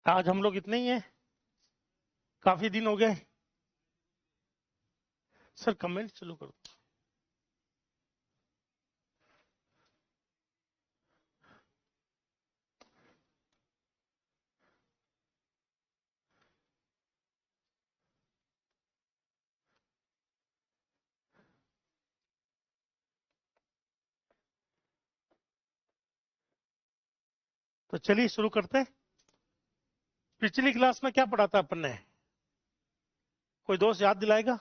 आज हम लोग इतने ही हैं, काफी दिन हो गए। सर कमेंट चालू करो। तो चलिए शुरू करते हैं। पिछली क्लास में क्या पढ़ा था अपन ने? कोई दोस्त याद दिलाएगा?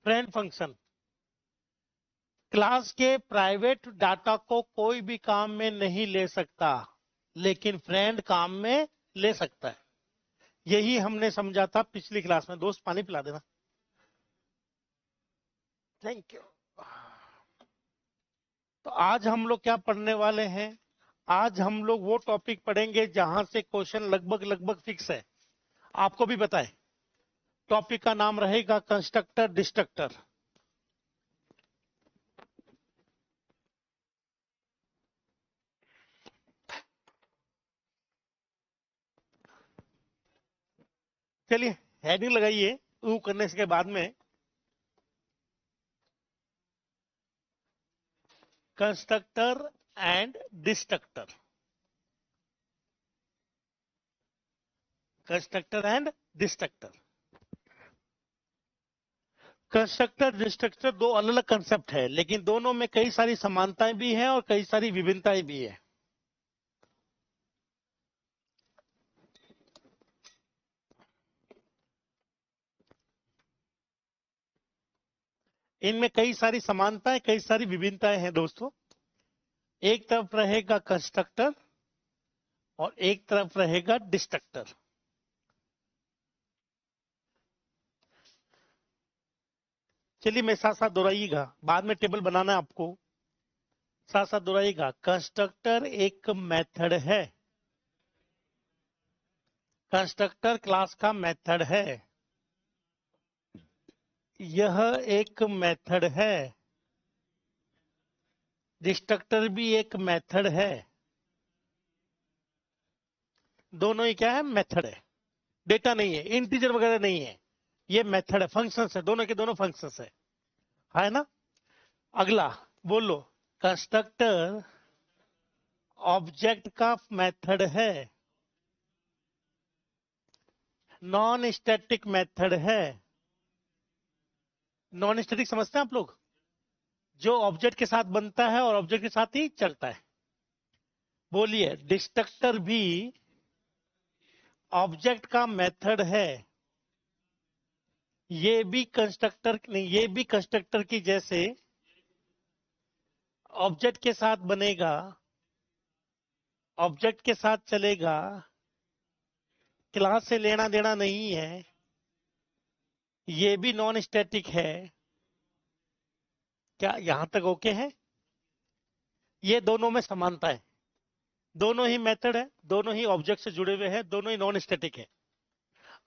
Friend function. क्लास के प्राइवेट डाटा को कोई भी काम में नहीं ले सकता, लेकिन फ्रेंड काम में ले सकता है। यही हमने समझा था पिछली क्लास में। दोस्त पानी पिला देना। Thank you. तो आज हम लोग क्या पढ़ने वाले हैं? आज हम लोग वो टॉपिक पढ़ेंगे जहां से क्वेश्चन लगभग लगभग फिक्स है। आपको भी बताएं। टॉपिक का नाम रहेगा कंस्ट्रक्टर डिस्ट्रक्टर। चलिए हेडिंग लगाइए ऊ करने के बाद में। Constructor and destructor. Constructor and destructor. Constructor destructor दो अलग अलग कंसेप्ट है, लेकिन दोनों में कई सारी समानताएं भी हैं और कई सारी विभिन्नताएं भी है। इनमें कई सारी समानताएं, कई सारी विभिन्नताएं हैं दोस्तों। एक तरफ रहेगा कंस्ट्रक्टर और एक तरफ रहेगा डिस्ट्रक्टर। चलिए मैं साथ साथ दोहराइएगा, बाद में टेबल बनाना है आपको। साथ साथ दोहराइएगा। कंस्ट्रक्टर एक मेथड है। कंस्ट्रक्टर क्लास का मेथड है। यह एक मेथड है। डिस्ट्रक्टर भी एक मेथड है। दोनों ही क्या है? मेथड है। डेटा नहीं है, इंटीजर वगैरह नहीं है। ये मेथड है, फंक्शंस है, दोनों के दोनों फंक्शंस है ना? अगला बोलो। कंस्ट्रक्टर ऑब्जेक्ट का मेथड है। नॉन स्टैटिक मेथड है। नॉन स्टैटिक समझते हैं आप लोग? जो ऑब्जेक्ट के साथ बनता है और ऑब्जेक्ट के साथ ही चलता है। बोलिए। डिस्ट्रक्टर भी ऑब्जेक्ट का मेथड है। ये भी कंस्ट्रक्टर नहीं, ये भी कंस्ट्रक्टर की जैसे ऑब्जेक्ट के साथ बनेगा, ऑब्जेक्ट के साथ चलेगा, क्लास से लेना देना नहीं है। ये भी नॉन स्टैटिक है। क्या यहां तक ओके है? ये दोनों में समानता है। दोनों ही मेथड है, दोनों ही ऑब्जेक्ट से जुड़े हुए हैं, दोनों ही नॉन स्टैटिक है।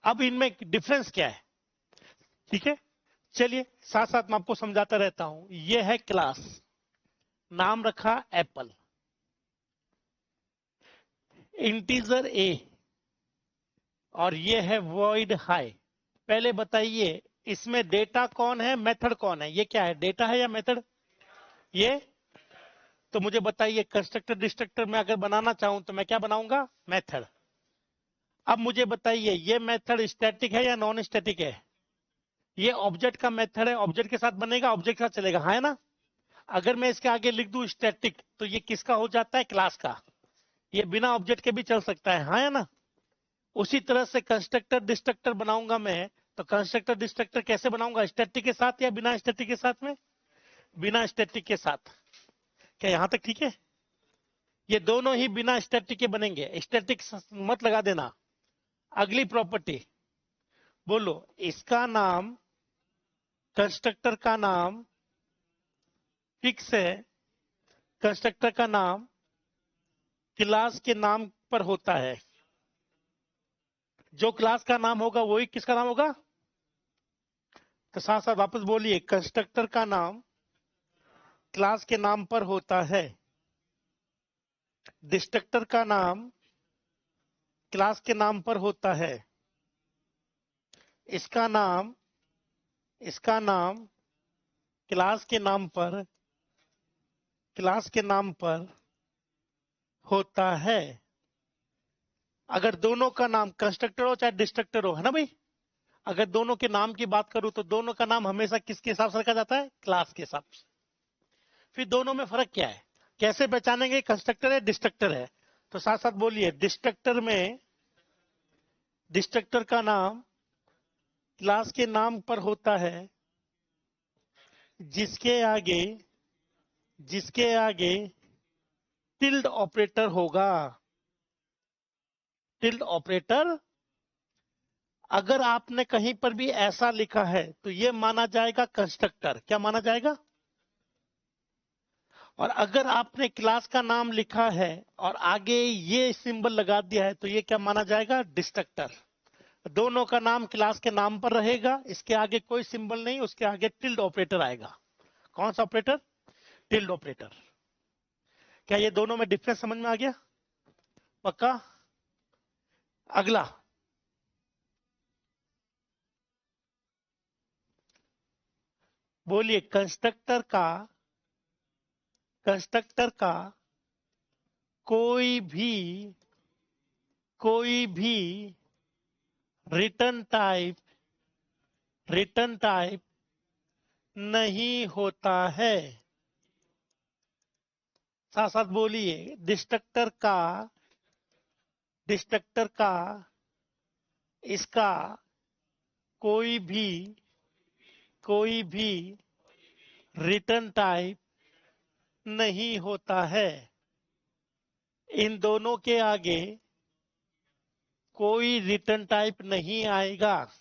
अब इनमें डिफरेंस क्या है? ठीक है, चलिए साथ साथ मैं आपको समझाता रहता हूं। ये है क्लास, नाम रखा एप्पल। इंटीजर ए और ये है वॉइड हाई। पहले बताइए, इसमें डेटा कौन है, मेथड कौन है? ये क्या है, डेटा है या मेथड? ये तो मुझे बताइए, कंस्ट्रक्टर डिस्ट्रक्टर में अगर बनाना चाहूं तो मैं क्या बनाऊंगा? मेथड। अब मुझे बताइए, ये मेथड स्टैटिक है या नॉन स्टैटिक है? ये ऑब्जेक्ट का मेथड है, ऑब्जेक्ट के साथ बनेगा, ऑब्जेक्ट के साथ चलेगा, है ना? अगर मैं इसके आगे लिख दूं स्टैटिक, तो ये किसका हो जाता है? क्लास का। ये बिना ऑब्जेक्ट के भी चल सकता है, हाँ या ना? उसी तरह से कंस्ट्रक्टर डिस्ट्रक्टर बनाऊंगा मैं, तो कंस्ट्रक्टर डिस्ट्रक्टर कैसे बनाऊंगा? स्टैटिक के साथ या बिना स्टैटिक के साथ में? बिना स्टैटिक के साथ। क्या यहां तक ठीक है? ये दोनों ही बिना स्टैटिक के बनेंगे, स्टैटिक मत लगा देना। अगली प्रॉपर्टी बोलो। इसका नाम, कंस्ट्रक्टर का नाम फिक्स है। कंस्ट्रक्टर का नाम क्लास के नाम पर होता है। जो क्लास का नाम होगा वही किसका नाम होगा? तो साथ साथ वापस बोलिए। कंस्ट्रक्टर का नाम क्लास के नाम पर होता है। डिस्ट्रक्टर का नाम क्लास के नाम पर होता है। इसका नाम क्लास के नाम पर होता है। अगर दोनों का नाम कंस्ट्रक्टर हो चाहे डिस्ट्रक्टर हो, है ना भाई, अगर दोनों के नाम की बात करूं तो दोनों का नाम हमेशा किसके हिसाब से रखा जाता है? क्लास के हिसाब से। फिर दोनों में फर्क क्या है, कैसे पहचानेंगे कंस्ट्रक्टर है डिस्ट्रक्टर है? तो साथ साथ बोलिए, डिस्ट्रक्टर का नाम क्लास के नाम पर होता है, जिसके आगे टिल्ड ऑपरेटर होगा। टिल्ड ऑपरेटर अगर आपने कहीं पर भी ऐसा लिखा है तो यह माना जाएगा कंस्ट्रक्टर। क्या माना जाएगा? और अगर आपने क्लास का नाम लिखा है और आगे ये सिंबल लगा दिया है तो ये क्या माना जाएगा? डिस्ट्रक्टर। दोनों का नाम क्लास के नाम पर रहेगा, इसके आगे कोई सिंबल नहीं, उसके आगे टिल्ड ऑपरेटर आएगा। कौन सा ऑपरेटर? Tilde operator. क्या ये दोनों में डिफरेंस समझ में आ गया? पक्का? अगला, बोलिए, कंस्ट्रक्टर का कोई भी रिटर्न टाइप नहीं होता है। साथ साथ बोलिए, डिस्ट्रक्टर का इसका कोई भी रिटर्न टाइप नहीं होता है। इन दोनों के आगे कोई रिटर्न टाइप नहीं आएगा।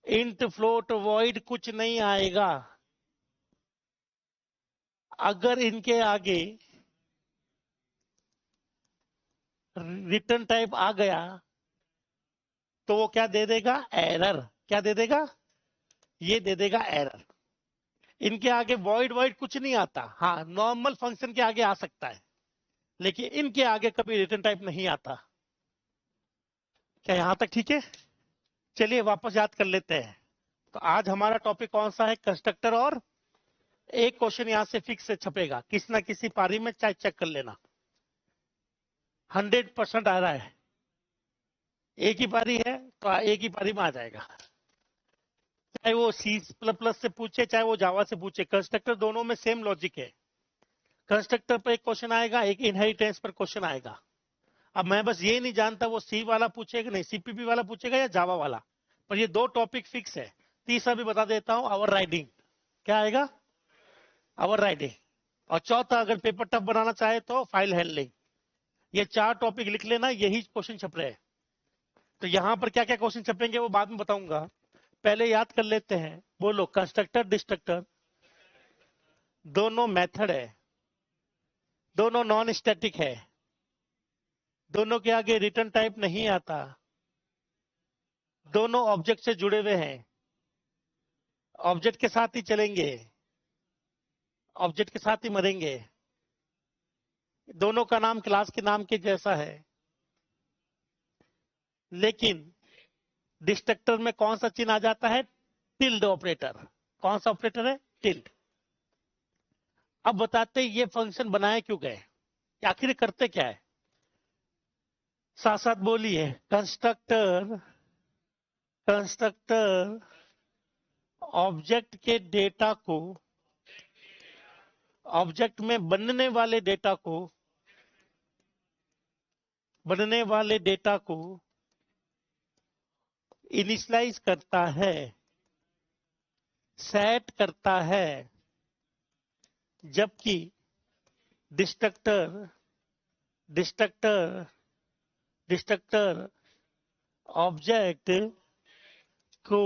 इंट फ्लोट वॉइड कुछ नहीं आएगा। अगर इनके आगे रिटर्न टाइप आ गया तो वो क्या दे देगा? एरर। क्या दे देगा? ये दे देगा एरर। इनके आगे वॉइड कुछ नहीं आता। हाँ, नॉर्मल फंक्शन के आगे आ सकता है, लेकिन इनके आगे कभी रिटर्न टाइप नहीं आता। क्या यहां तक ठीक है? चलिए वापस याद कर लेते हैं। तो आज हमारा टॉपिक कौन सा है? कंस्ट्रक्टर। और एक क्वेश्चन यहां से फिक्स से छपेगा, किसी ना किसी पारी में, चाहे चेक कर लेना। 100% आ रहा है। एक ही पारी है तो एक ही पारी में आ जाएगा, चाहे वो सी प्लस प्लस से पूछे चाहे वो जावा से पूछे। कंस्ट्रक्टर दोनों में सेम लॉजिक है। कंस्ट्रक्टर पर एक क्वेश्चन आएगा, एक इनहेरिटेंस पर क्वेश्चन आएगा। अब मैं बस ये नहीं जानता वो सी वाला पूछेगा, नहीं सीपीपी वाला पूछेगा या जावा वाला, पर ये दो टॉपिक फिक्स है। तीसरा भी बता देता हूं, ओवर राइडिंग। क्या आएगा? Over riding. और चौथा, अगर पेपर टफ बनाना चाहे तो फाइल हैंडलिंग। ये चार टॉपिक लिख लेना, यही क्वेश्चन छप रहे हैं। तो यहां पर क्या क्या क्वेश्चन छपेंगे वो बाद में बताऊंगा, पहले याद कर लेते हैं। बोलो, कंस्ट्रक्टर डिस्ट्रक्टर दोनों मेथड है, दोनों नॉन स्टैटिक है, दोनों के आगे रिटर्न टाइप नहीं आता, दोनों ऑब्जेक्ट से जुड़े हुए हैं, ऑब्जेक्ट के साथ ही चलेंगे, ऑब्जेक्ट के साथ ही मरेंगे, दोनों का नाम क्लास के नाम के जैसा है। लेकिन डिस्ट्रक्टर में कौन सा चिन्ह आ जाता है? Tilde operator. कौन सा ऑपरेटर है? टिल्ड। अब बताते हैं ये फंक्शन बनाए क्यों गए, आखिर करते क्या है? साथ साथ बोलिए, कंस्ट्रक्टर ऑब्जेक्ट के डेटा को, ऑब्जेक्ट में बनने वाले डेटा को इनिशियलाइज करता है, सेट करता है, जबकि डिस्ट्रक्टर ऑब्जेक्ट को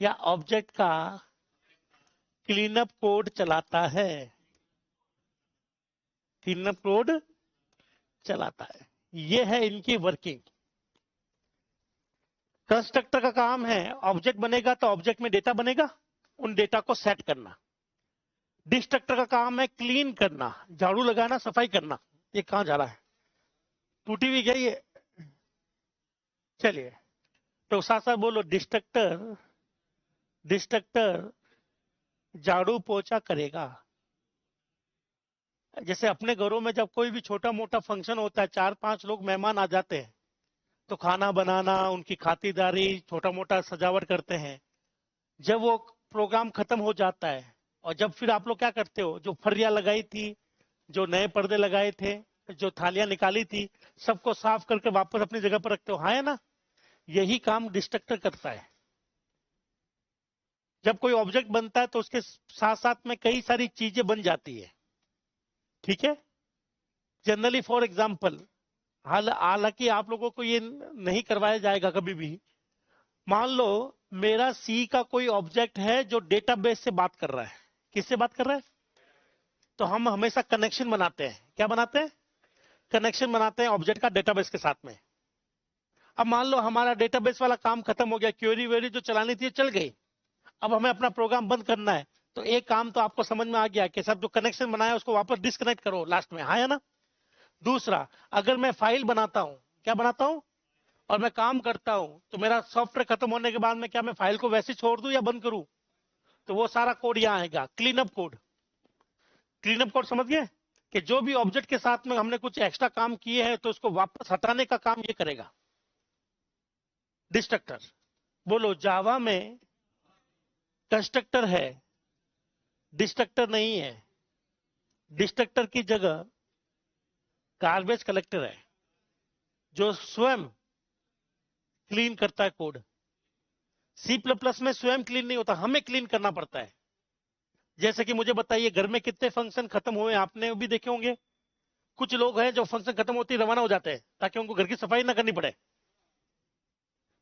या ऑब्जेक्ट का क्लीनअप कोड चलाता है। क्लीनअप कोड चलाता है। यह है इनकी वर्किंग। कंस्ट्रक्टर का काम है, ऑब्जेक्ट बनेगा तो ऑब्जेक्ट में डेटा बनेगा, उन डेटा को सेट करना। डिस्ट्रक्टर का काम है क्लीन करना, झाड़ू लगाना, सफाई करना। ये कहां जा रहा है, टूटी हुई गई है। चलिए, तो साथ साथ बोलो, डिस्ट्रक्टर, डिस्ट्रक्टर झाड़ू पोछा करेगा। जैसे अपने घरों में जब कोई भी छोटा मोटा फंक्शन होता है, 4-5 लोग मेहमान आ जाते हैं, तो खाना बनाना, उनकी खातिरदारी, छोटा मोटा सजावट करते हैं। जब वो प्रोग्राम खत्म हो जाता है, और जब फिर आप लोग क्या करते हो, जो फरिया लगाई थी, जो नए पर्दे लगाए थे, जो थालियां निकाली थी, सबको साफ करके वापस अपनी जगह पर रखते हो, हाँ है ना। यही काम डिस्ट्रक्टर करता है। जब कोई ऑब्जेक्ट बनता है तो उसके साथ साथ में कई सारी चीजें बन जाती है, ठीक है। जनरली फॉर एग्जाम्पल, हालांकि आप लोगों को ये नहीं करवाया जाएगा कभी भी। मान लो मेरा सी का कोई ऑब्जेक्ट है जो डेटाबेस से बात कर रहा है। किससे बात कर रहा है? तो हम हमेशा कनेक्शन बनाते हैं। क्या बनाते हैं? कनेक्शन बनाते हैं ऑब्जेक्ट का डेटाबेस के साथ में। अब मान लो हमारा डेटाबेस वाला काम खत्म हो गया, क्वेरी वेरी जो चलानी थी चल गई, अब हमें अपना प्रोग्राम बंद करना है। तो एक काम तो आपको समझ में आ गया कि सब जो कनेक्शन बनाया उसको वापस डिस्कनेक्ट करो लास्ट में, हाँ है ना। दूसरा, अगर मैं फाइल बनाता हूं, क्या बनाता हूं, और मैं काम करता हूं, तो मेरा सॉफ्टवेयर खत्म होने के बाद में क्या मैं फाइल को वैसे छोड़ दूं या बंद करूं? तो वो सारा कोड यहां आएगा, clean up code. Clean up code समझ गए, कि जो भी ऑब्जेक्ट के साथ में हमने कुछ एक्स्ट्रा काम किए हैं तो उसको वापस हटाने का काम ये करेगा डिस्ट्रक्टर। बोलो, जावा में कंस्ट्रक्टर है, डिस्ट्रक्टर नहीं है। डिस्ट्रक्टर की जगह गार्बेज कलेक्टर है, जो स्वयं क्लीन करता है कोड। सी प्लस प्लस में स्वयं क्लीन नहीं होता, हमें क्लीन करना पड़ता है। जैसे कि मुझे बताइए, घर में कितने फंक्शन खत्म हुए, आपने भी देखे होंगे। कुछ लोग हैं जो फंक्शन खत्म होते ही रवाना हो जाते हैं ताकि उनको घर की सफाई ना करनी पड़े।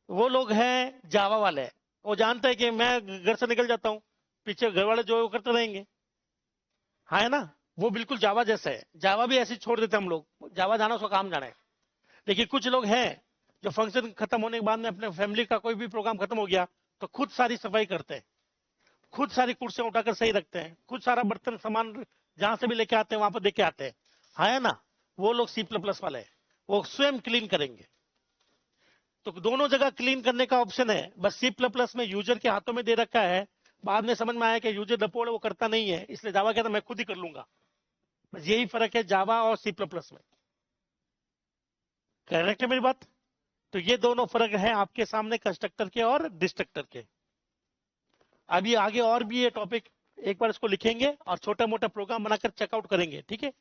वो लोग हैं जावा वाले। वो जानते हैं कि मैं घर से निकल जाता हूं, पीछे घर वाले जो करते रहेंगे, हाँ है ना। वो बिल्कुल जावा जैसे है, जावा भी ऐसे छोड़ देते हम लोग, जावा जाना उसका काम जाना है। लेकिन कुछ लोग हैं जो फंक्शन खत्म होने के बाद में अपने फैमिली का कोई भी प्रोग्राम खत्म हो गया तो खुद सारी सफाई करते हैं, खुद सारी कुर्सियां उठाकर सही रखते हैं, खुद सारा बर्तन सामान जहां से भी लेके आते हैं वहां पर देके आते हैं, हाँ है ना। वो लोग सी प्लस प्लस वाले हैं, वो स्वयं क्लीन करेंगे। तो दोनों जगह क्लीन करने का ऑप्शन है, बस सी प्लस प्लस में यूजर के हाथों में दे रखा है। बाद में समझ में आया कि यूजर डपोड़ वो करता नहीं है, इसलिए जावा कहता मैं खुद ही कर लूंगा। बस यही फर्क है जावा और सी प्लस प्लस में। करेक्ट है मेरी बात? तो ये दोनों फर्क है आपके सामने, कंस्ट्रक्टर के और डिस्ट्रक्टर के। अभी आगे और भी ये टॉपिक, एक बार इसको लिखेंगे और छोटा मोटा प्रोग्राम बनाकर चेकआउट करेंगे, ठीक है।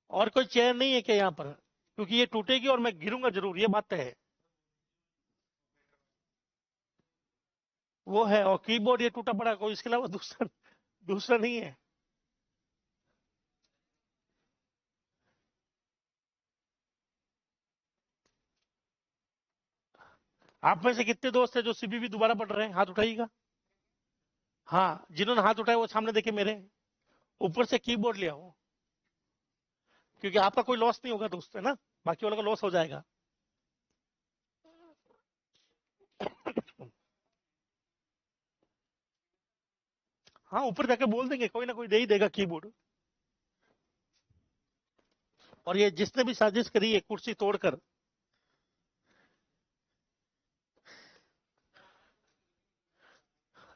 और कोई चेयर नहीं है क्या यहाँ पर? क्योंकि ये टूटेगी और मैं गिरूंगा जरूर, ये बात है। वो है, और कीबोर्ड ये टूटा पड़ा, कोई इसके अलावा दूसरा दूसरा नहीं है। आप में से कितने दोस्त हैं जो सीबीबी दोबारा पढ़ रहे हैं? हाथ उठाइएगा। हाँ, जिन्होंने हाथ उठाए वो सामने देखे मेरे। ऊपर से कीबोर्ड ले आओ, क्योंकि आपका कोई लॉस नहीं होगा दोस्त, है ना। बाकी वालों का लॉस हो जाएगा। हाँ, ऊपर जाके बोल देंगे, कोई ना कोई दे ही देगा कीबोर्ड। और ये जिसने भी साजिश करी है कुर्सी तोड़कर,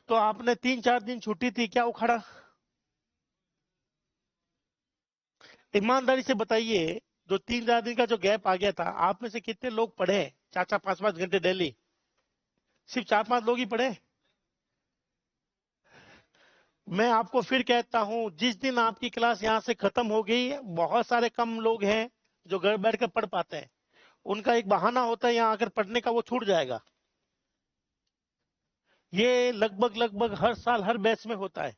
तो आपने 3-4 दिन छुट्टी थी, क्या उखाड़ा? ईमानदारी से बताइए, जो 3-4 दिन का जो गैप आ गया था, आप में से कितने लोग पढ़े 4-4, 5-5 घंटे डेली? सिर्फ 4-5 लोग ही पढ़े। मैं आपको फिर कहता हूं, जिस दिन आपकी क्लास यहां से खत्म हो गई, बहुत सारे कम लोग हैं जो घर बैठ कर पढ़ पाते हैं। उनका एक बहाना होता है यहाँ आकर पढ़ने का, वो छूट जाएगा। ये लगभग लगभग हर साल हर बैच में होता है।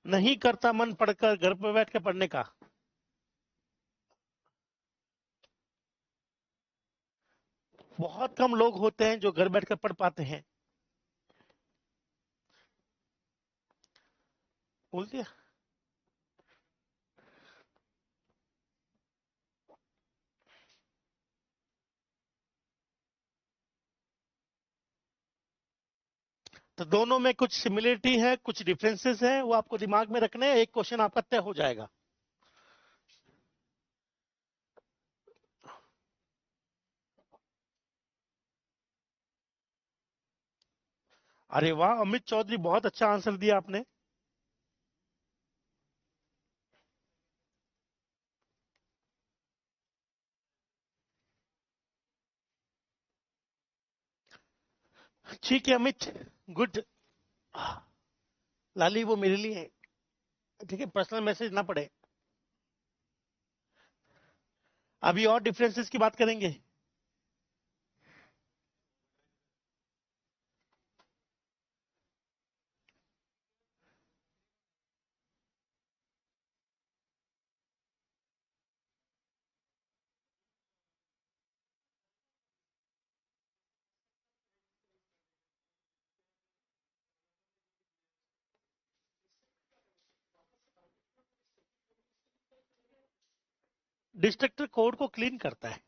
नहीं करता मन पढ़कर, घर पर बैठ कर पढ़ने का। बहुत कम लोग होते हैं जो घर बैठकर पढ़ पाते हैं। बोल दिया। तो दोनों में कुछ सिमिलरिटी है, कुछ डिफरेंसेस है, वो आपको दिमाग में रखने हैं। एक क्वेश्चन आपका तय हो जाएगा। अरे वाह अमित चौधरी, बहुत अच्छा आंसर दिया आपने। ठीक है अमित, गुड। लाली वो मेरे लिए है, ठीक है, पर्सनल मैसेज ना पड़े। अभी और डिफरेंसेस की बात करेंगे। डिस्ट्रक्टर कोड को क्लीन करता है।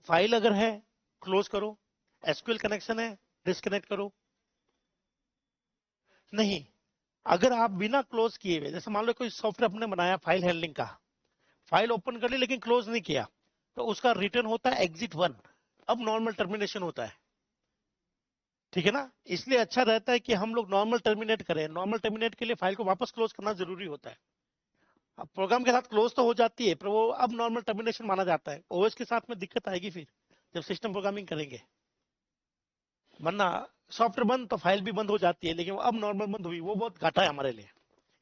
फाइल अगर है, क्लोज करो। एसक्यूएल कनेक्शन है, डिस्कनेक्ट करो। नहीं, अगर आप बिना क्लोज किए हुए, जैसे मान लो कोई सॉफ्टवेयर अपने बनाया फाइल हैंडलिंग का, फाइल ओपन कर ली लेकिन क्लोज नहीं किया, तो उसका रिटर्न होता है एग्जिट 1। अब नॉर्मल टर्मिनेशन होता है। ठीक है ना? इसलिए अच्छा रहता है कि हम लोग नॉर्मल टर्मिनेट करें। नॉर्मल टर्मिनेट के लिए फाइल को वापस क्लोज करना जरूरी होता है। अब प्रोग्राम के साथ क्लोज तो हो जाती है, पर वो अब नॉर्मल टर्मिनेशन माना जाता है। ओएस के साथ में दिक्कत आएगी फिर जब सिस्टम प्रोग्रामिंग करेंगे। वरना सॉफ्टवेयर बंद तो फाइल भी बंद हो जाती है, लेकिन अब नॉर्मल बंद हुई, वो बहुत घाटा है हमारे लिए।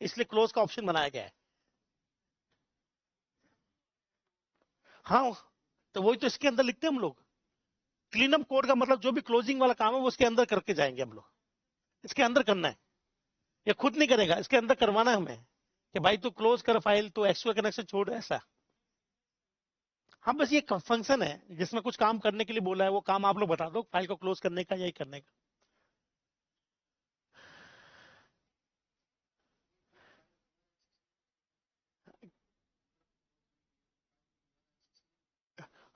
इसलिए क्लोज का ऑप्शन बनाया गया है। हाँ, तो वही तो इसके अंदर लिखते हैं हम लोग। क्लीन अप कोड का मतलब जो भी क्लोजिंग वाला काम है वो उसके अंदर करके जाएंगे हम लोग। इसके अंदर करना है, ये खुद नहीं करेगा, इसके अंदर करवाना है हमें कि भाई तू क्लोज कर फाइल, तू एक्सट्रा कनेक्शन छोड़, ऐसा। हाँ, बस ये फंक्शन है जिसमें कुछ काम करने के लिए बोला है, वो काम आप लोग बता दो, फाइल को क्लोज करने का, यही करने का।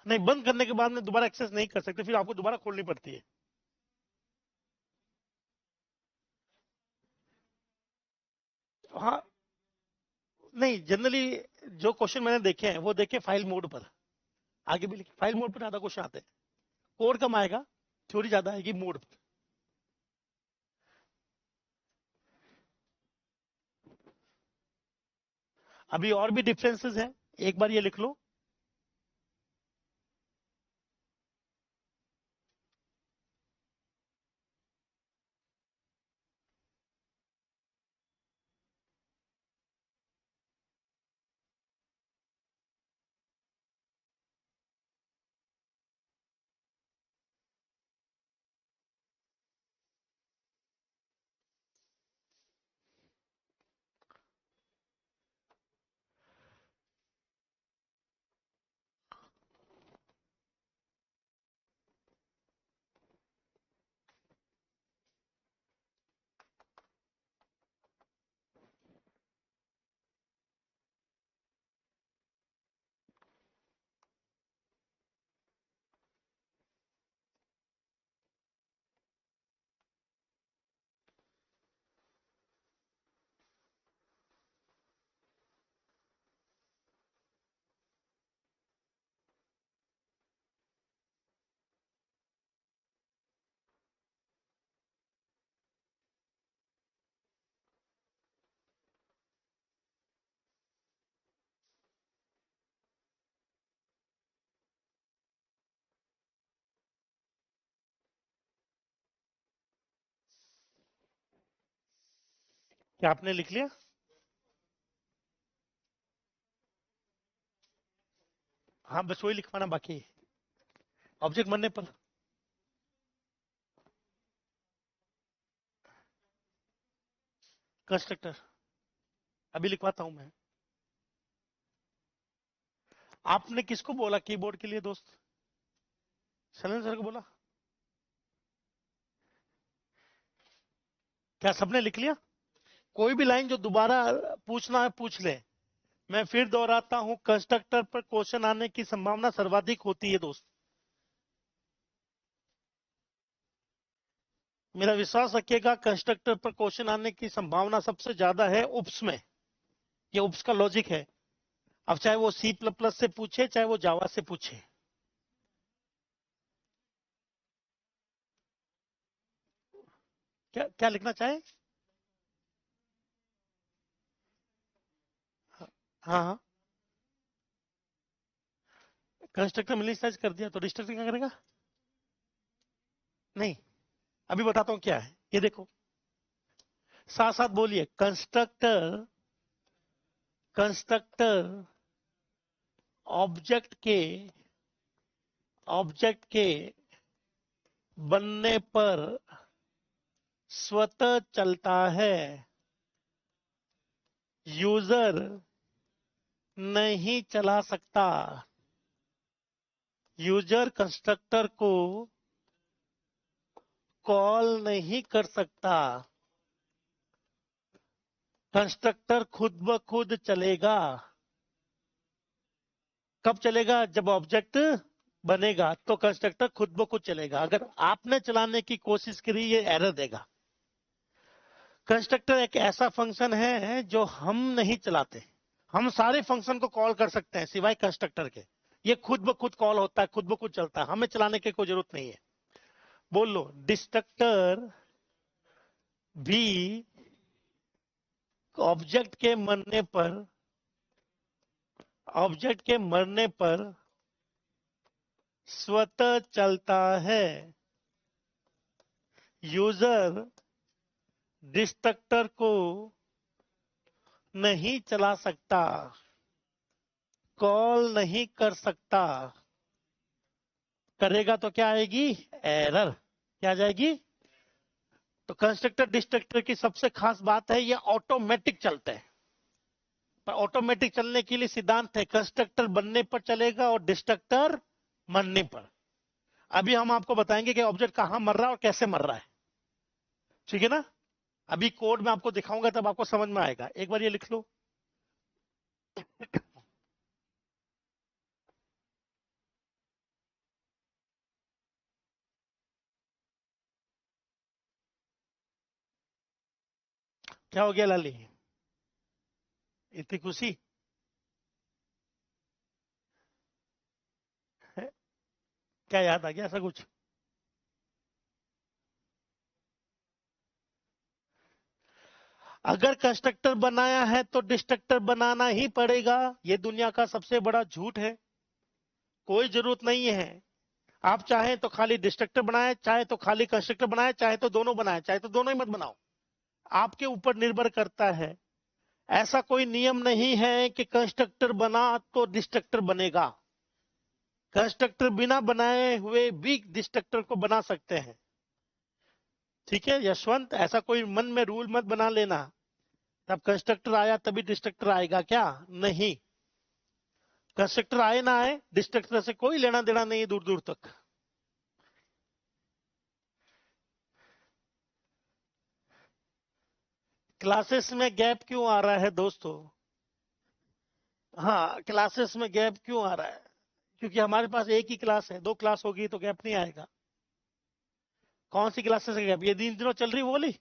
नहीं, बंद करने के बाद में दोबारा एक्सेस नहीं कर सकते, फिर आपको दोबारा खोलनी पड़ती है। हाँ, नहीं, जनरली जो क्वेश्चन मैंने देखे हैं वो देखे फाइल मोड पर। आगे भी लिखे फाइल मोड पर ज्यादा क्वेश्चन आते हैं। कोड कम आएगा, थ्योरी ज्यादा आएगी मोड पर। अभी और भी डिफरेंसेस हैं, एक बार ये लिख लो। क्या आपने लिख लिया? हाँ, बस वही लिखवाना बाकी है। ऑब्जेक्ट बनने पर कंस्ट्रक्टर अभी लिखवाता हूं मैं। आपने किसको बोला कीबोर्ड के लिए दोस्त? शैलेंद्र सर को बोला? क्या सबने लिख लिया? कोई भी लाइन जो दोबारा पूछना है पूछ ले। मैं फिर दोहराता हूं, कंस्ट्रक्टर पर क्वेश्चन आने की संभावना सर्वाधिक होती है दोस्त। मेरा विश्वास रखिएगा, कंस्ट्रक्टर पर क्वेश्चन आने की संभावना सबसे ज्यादा है उप्स में। ये उप्स का लॉजिक है। अब चाहे वो सी प्लस प्लस से पूछे, चाहे वो जावा से पूछे। क्या क्या लिखना चाहे? हाँ हाँ, कंस्ट्रक्टर मिनिमाइज कर दिया तो डिस्ट्रक्टर क्या करेगा? नहीं, अभी बताता हूं क्या है। ये देखो, साथ साथ बोलिए, कंस्ट्रक्टर। कंस्ट्रक्टर ऑब्जेक्ट के ऑब्जेक्ट के बनने पर स्वतः चलता है। यूजर नहीं चला सकता। यूजर कंस्ट्रक्टर को कॉल नहीं कर सकता। कंस्ट्रक्टर खुद ब खुद चलेगा। कब चलेगा? जब ऑब्जेक्ट बनेगा तो कंस्ट्रक्टर खुद ब खुद चलेगा। अगर आपने चलाने की कोशिश करी, ये एरर देगा। कंस्ट्रक्टर एक ऐसा फंक्शन है जो हम नहीं चलाते। हम सारे फंक्शन को कॉल कर सकते हैं सिवाय कंस्ट्रक्टर के। ये खुद ब खुद कॉल होता है, खुद ब खुद चलता है, हमें चलाने की कोई जरूरत नहीं है। बोल लो, डिस्ट्रक्टर भी ऑब्जेक्ट के मरने पर स्वतः चलता है। यूजर डिस्ट्रक्टर को नहीं चला सकता, कॉल नहीं कर सकता। करेगा तो क्या आएगी? एरर। क्या आ जाएगी? तो कंस्ट्रक्टर डिस्ट्रक्टर की सबसे खास बात है, ये ऑटोमेटिक चलते हैं। पर ऑटोमेटिक चलने के लिए सिद्धांत है, कंस्ट्रक्टर बनने पर चलेगा और डिस्ट्रक्टर मरने पर। अभी हम आपको बताएंगे कि ऑब्जेक्ट कहां मर रहा है और कैसे मर रहा है। ठीक है ना? अभी कोड में आपको दिखाऊंगा, तब आपको समझ में आएगा। एक बार ये लिख लो। क्या हो गया लाली? इतनी खुशी है? क्या याद आ गया ऐसा कुछ? अगर कंस्ट्रक्टर बनाया है तो डिस्ट्रक्टर बनाना ही पड़ेगा। ये दुनिया का सबसे बड़ा झूठ है। कोई जरूरत नहीं है। आप चाहें तो खाली डिस्ट्रक्टर बनाए, चाहे तो खाली कंस्ट्रक्टर बनाए, चाहे तो दोनों बनाए, चाहे तो दोनों ही मत बनाओ। आपके ऊपर निर्भर करता है। ऐसा कोई नियम नहीं है कि कंस्ट्रक्टर बना तो डिस्ट्रक्टर बनेगा। कंस्ट्रक्टर बिना बनाए हुए भी डिस्ट्रक्टर को बना सकते हैं। ठीक है यशवंत, ऐसा कोई मन में रूल मत बना लेना। तब कंस्ट्रक्टर आया तभी डिस्ट्रक्टर आएगा, क्या? नहीं। कंस्ट्रक्टर आए ना आए, डिस्ट्रक्टर से कोई लेना देना नहीं दूर दूर तक। क्लासेस में गैप क्यों आ रहा है दोस्तों? हाँ, क्लासेस में गैप क्यों आ रहा है? क्योंकि हमारे पास एक ही क्लास है। दो क्लास होगी तो गैप नहीं आएगा। कौन सी क्लासेस का गैप? ये दिन दिनों चल रही वो वाली?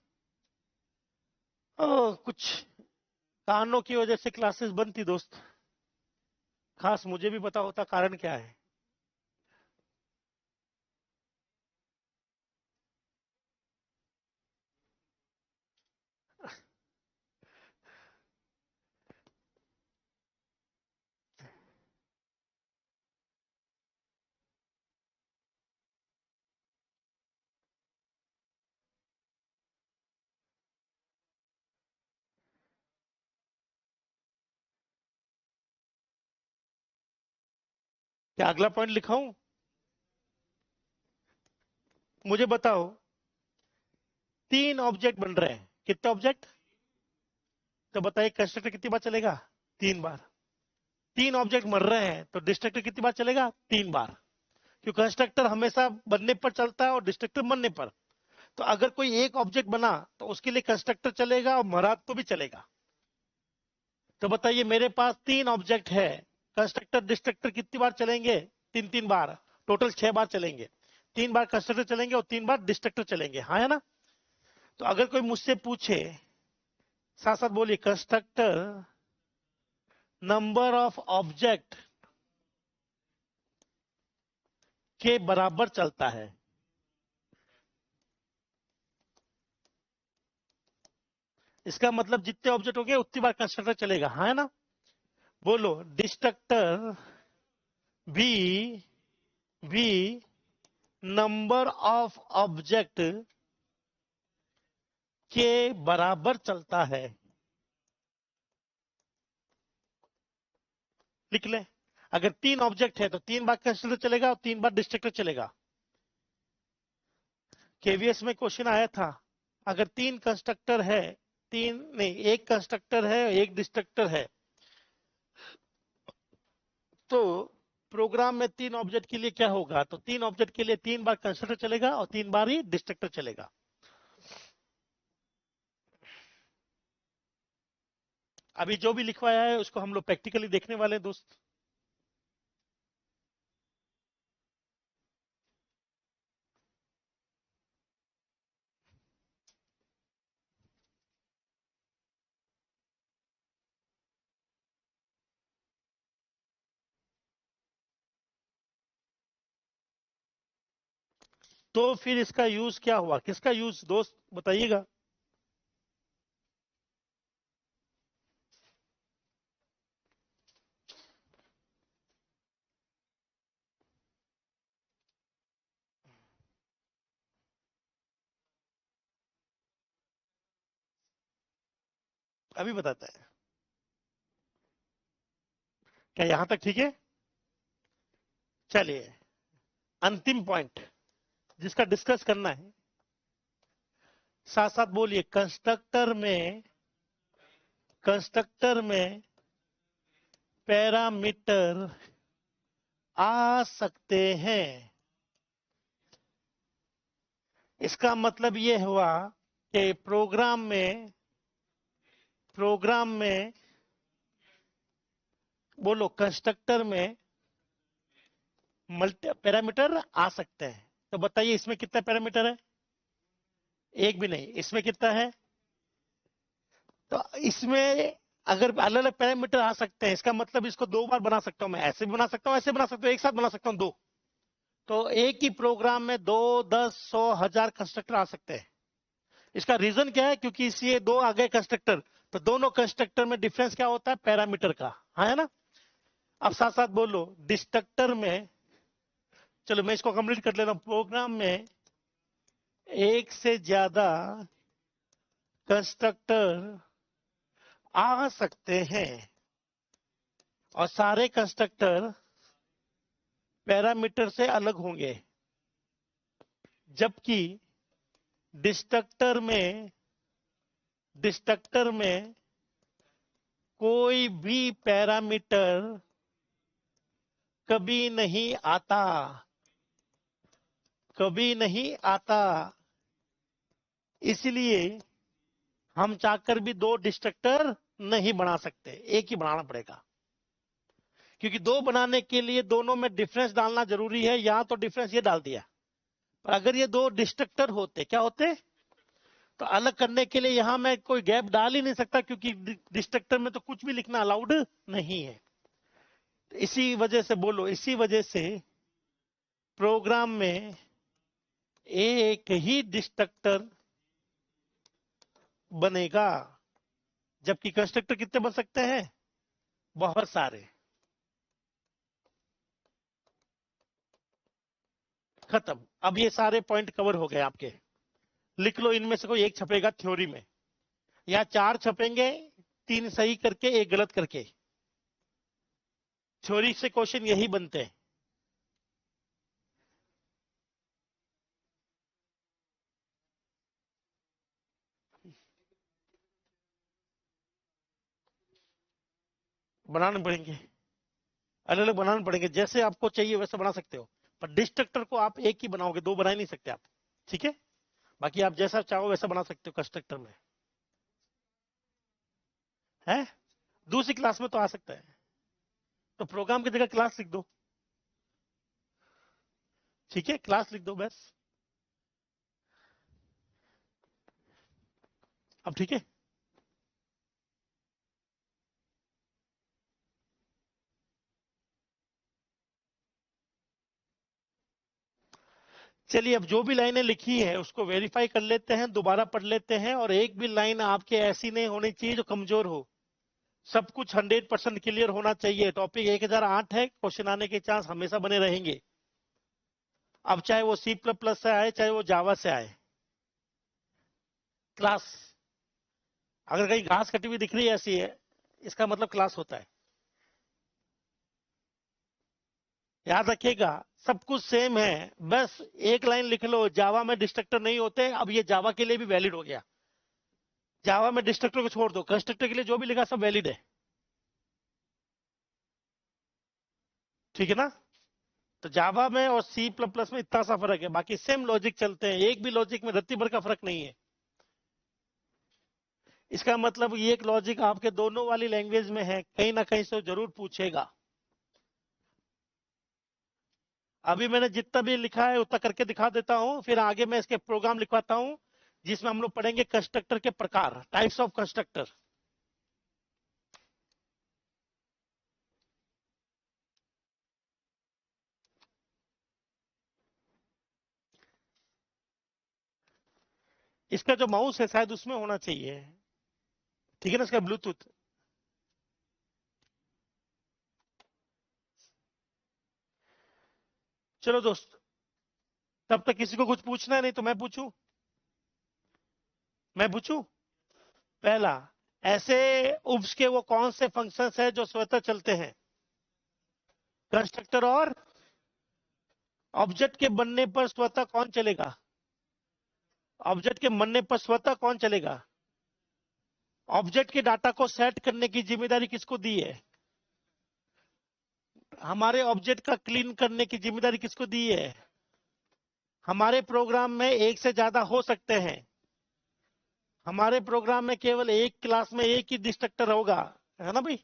कुछ कारणों की वजह से क्लासेस बंद थी दोस्त। खास मुझे भी पता होता कारण क्या है। क्या अगला पॉइंट लिखाऊं? मुझे बताओ, तीन ऑब्जेक्ट बन रहे हैं। कितने ऑब्जेक्ट? तो बताइए, कंस्ट्रक्टर कितनी बार चलेगा? तीन बार। तीन ऑब्जेक्ट मर रहे हैं तो डिस्ट्रक्टर कितनी बार चलेगा? तीन बार। क्योंकि कंस्ट्रक्टर हमेशा बनने पर चलता है और डिस्ट्रक्टर मरने पर। तो अगर कोई एक ऑब्जेक्ट बना तो उसके लिए कंस्ट्रक्टर चलेगा और मरा तो भी चलेगा। तो बताइए, मेरे पास तीन ऑब्जेक्ट है, कंस्ट्रक्टर डिस्ट्रक्टर कितनी बार चलेंगे? तीन तीन बार। टोटल छह बार चलेंगे। तीन बार कंस्ट्रक्टर चलेंगे और तीन बार डिस्ट्रक्टर चलेंगे, हाँ है ना? तो अगर कोई मुझसे पूछे, साथ साथ बोलिए, कंस्ट्रक्टर नंबर ऑफ ऑब्जेक्ट के बराबर चलता है। इसका मतलब जितने ऑब्जेक्ट होंगे उतनी बार कंस्ट्रक्टर चलेगा, हाँ है ना? बोलो, डिस्ट्रक्टर भी नंबर ऑफ ऑब्जेक्ट के बराबर चलता है। लिख ले, अगर 3 ऑब्जेक्ट है तो 3 बार कंस्ट्रक्टर चलेगा और 3 बार डिस्ट्रक्टर चलेगा। केवीएस में क्वेश्चन आया था, अगर 3 कंस्ट्रक्टर है, 3 नहीं, 1 कंस्ट्रक्टर है 1 डिस्ट्रक्टर है, तो प्रोग्राम में 3 ऑब्जेक्ट के लिए क्या होगा? तो 3 ऑब्जेक्ट के लिए 3 बार कंस्ट्रक्टर चलेगा और 3 बार ही डिस्ट्रक्टर चलेगा। अभी जो भी लिखवाया है उसको हम लोग प्रैक्टिकली देखने वाले हैं दोस्त। तो फिर इसका यूज क्या हुआ, किसका यूज दोस्त बताइएगा। अभी बताता है। क्या यहां तक ठीक है? चलिए, अंतिम पॉइंट जिसका डिस्कस करना है, साथ साथ बोलिए, कंस्ट्रक्टर में पैरामीटर आ सकते हैं। इसका मतलब यह हुआ कि प्रोग्राम में बोलो, कंस्ट्रक्टर में मल्टी पैरामीटर आ सकते हैं। तो बताइए इसमें कितना पैरामीटर है? एक भी नहीं। इसमें कितना है? तो इसमें अगर अलग अलग पैरामीटर आ सकते हैं, इसका मतलब इसको 2 बार बना सकता हूं मैं, ऐसे भी बना सकता हूं, ऐसे बना सकता हूं, एक साथ बना सकता हूं 2। तो एक ही प्रोग्राम में 2, 10, 100, 1000 कंस्ट्रक्टर आ सकते हैं। इसका रीजन क्या है? क्योंकि इसलिए 2 आ गए कंस्ट्रक्टर, तो दोनों कंस्ट्रक्टर में डिफरेंस क्या होता है? पैरामीटर का, हाँ है ना? अब साथ साथ बोलो, डिस्ट्रक्टर में, चलो मैं इसको कंप्लीट कर ले रहा हूं, प्रोग्राम में एक से ज्यादा कंस्ट्रक्टर आ सकते हैं और सारे कंस्ट्रक्टर पैरामीटर से अलग होंगे, जबकि डिस्ट्रक्टर में कोई भी पैरामीटर कभी नहीं आता। इसलिए हम चाहकर भी 2 डिस्ट्रक्टर नहीं बना सकते, एक ही बनाना पड़ेगा। क्योंकि 2 बनाने के लिए दोनों में डिफरेंस डालना जरूरी है। यहां तो डिफरेंस ये डाल दिया, पर अगर ये 2 डिस्ट्रक्टर होते, क्या होते? तो अलग करने के लिए यहां मैं कोई गैप डाल ही नहीं सकता, क्योंकि डिस्ट्रक्टर में तो कुछ भी लिखना अलाउड नहीं है। इसी वजह से बोलो, इसी वजह से प्रोग्राम में एक ही डिस्ट्रक्टर बनेगा, जबकि कंस्ट्रक्टर कितने बन सकते हैं? बहुत सारे। खत्म। अब ये सारे पॉइंट कवर हो गए आपके। लिख लो, इनमें से कोई एक छपेगा थ्योरी में, या 4 छपेंगे, 3 सही करके 1 गलत करके। थ्योरी से क्वेश्चन यही बनते हैं। बनाने पड़ेंगे, अलग अलग बनाने पड़ेंगे, जैसे आपको चाहिए वैसे बना सकते हो, पर डिस्ट्रक्टर को आप एक ही बनाओगे, 2 बना ही नहीं सकते आप। ठीक है? बाकी आप जैसा चाहो वैसा बना सकते हो कंस्ट्रक्टर में, है? दूसरी क्लास में तो आ सकता है, तो प्रोग्राम की जगह क्लास लिख दो। ठीक है, क्लास लिख दो बस। अब ठीक है। चलिए, अब जो भी लाइनें लिखी है उसको वेरीफाई कर लेते हैं, दोबारा पढ़ लेते हैं, और एक भी लाइन आपके ऐसी नहीं होनी चाहिए जो कमजोर हो। सब कुछ 100% क्लियर होना चाहिए। टॉपिक 1008 है, क्वेश्चन आने के चांस हमेशा बने रहेंगे। अब चाहे वो C++ से आए, चाहे वो जावा से आए। क्लास, अगर कहीं घास कटी हुई दिख रही है ऐसी है, इसका मतलब क्लास होता है। याद रखिएगा, सब कुछ सेम है, बस एक लाइन लिख लो, जावा में डिस्ट्रक्टर नहीं होते। अब ये जावा के लिए भी वैलिड हो गया। जावा में डिस्ट्रक्टर को छोड़ दो, कंस्ट्रक्टर के लिए जो भी लिखा सब वैलिड है। ठीक है ना? तो जावा में और C++ में इतना सा फर्क है, बाकी सेम लॉजिक चलते हैं। एक भी लॉजिक में रत्ती भर का फर्क नहीं है। इसका मतलब ये एक लॉजिक आपके दोनों वाली लैंग्वेज में है, कहीं ना कहीं से जरूर पूछेगा। अभी मैंने जितना भी लिखा है उतना करके दिखा देता हूं, फिर आगे मैं इसके प्रोग्राम लिखवाता हूं, जिसमें हम लोग पढ़ेंगे कंस्ट्रक्टर के प्रकार, टाइप्स ऑफ कंस्ट्रक्टर। इसका जो माउस है शायद उसमें होना चाहिए। ठीक है ना? इसका ब्लूटूथ। चलो दोस्त, तब तक किसी को कुछ पूछना है, नहीं तो मैं पूछूं। मैं पूछूं। पहला, ऐसे उप्स के वो कौन से फंक्शंस है जो स्वतः चलते हैं? कंस्ट्रक्टर और ऑब्जेक्ट के बनने पर स्वतः कौन चलेगा? ऑब्जेक्ट के बनने पर स्वतः कौन चलेगा? ऑब्जेक्ट के डाटा को सेट करने की जिम्मेदारी किसको दी है? हमारे ऑब्जेक्ट का क्लीन करने की जिम्मेदारी किसको दी है? हमारे प्रोग्राम में एक से ज्यादा हो सकते हैं। हमारे प्रोग्राम में केवल एक क्लास में एक ही डिस्ट्रक्टर होगा, है ना भाई?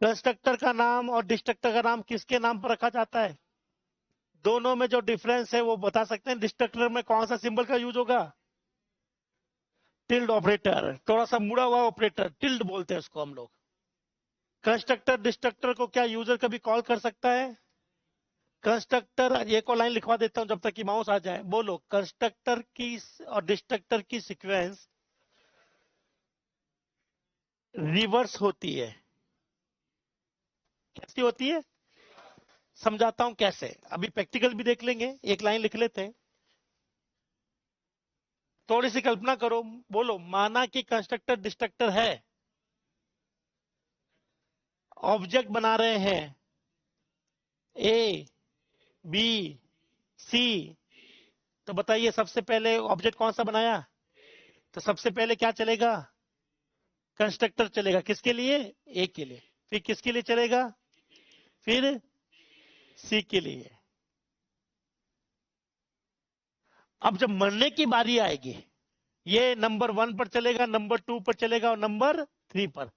कंस्ट्रक्टर का नाम और डिस्ट्रक्टर का नाम किसके नाम पर रखा जाता है? दोनों में जो डिफरेंस है वो बता सकते हैं। डिस्ट्रक्टर में कौन सा सिंबल का यूज होगा? टिल्ड ऑपरेटर, थोड़ा सा मुड़ा हुआ ऑपरेटर, टिल्ड बोलते हैं उसको हम लोग। कंस्ट्रक्टर डिस्ट्रक्टर को क्या यूजर कभी कॉल कर सकता है? कंस्ट्रक्टर, ये को लाइन लिखवा देता हूं जब तक कि माउस आ जाए। बोलो, कंस्ट्रक्टर की और डिस्ट्रक्टर की सीक्वेंस रिवर्स होती है। कैसी होती है? समझाता हूं कैसे, अभी प्रैक्टिकल भी देख लेंगे। एक लाइन लिख लेते हैं, थोड़ी सी कल्पना करो। बोलो, माना कि कंस्ट्रक्टर डिस्ट्रक्टर है, ऑब्जेक्ट बना रहे हैं ए, बी, सी। तो बताइए, सबसे पहले ऑब्जेक्ट कौन सा बनाया? तो सबसे पहले क्या चलेगा? कंस्ट्रक्टर चलेगा। किसके लिए? ए के लिए। फिर किसके लिए चलेगा? फिर सी के लिए। अब जब मरने की बारी आएगी, ये नंबर 1 पर चलेगा, नंबर 2 पर चलेगा और नंबर 3 पर।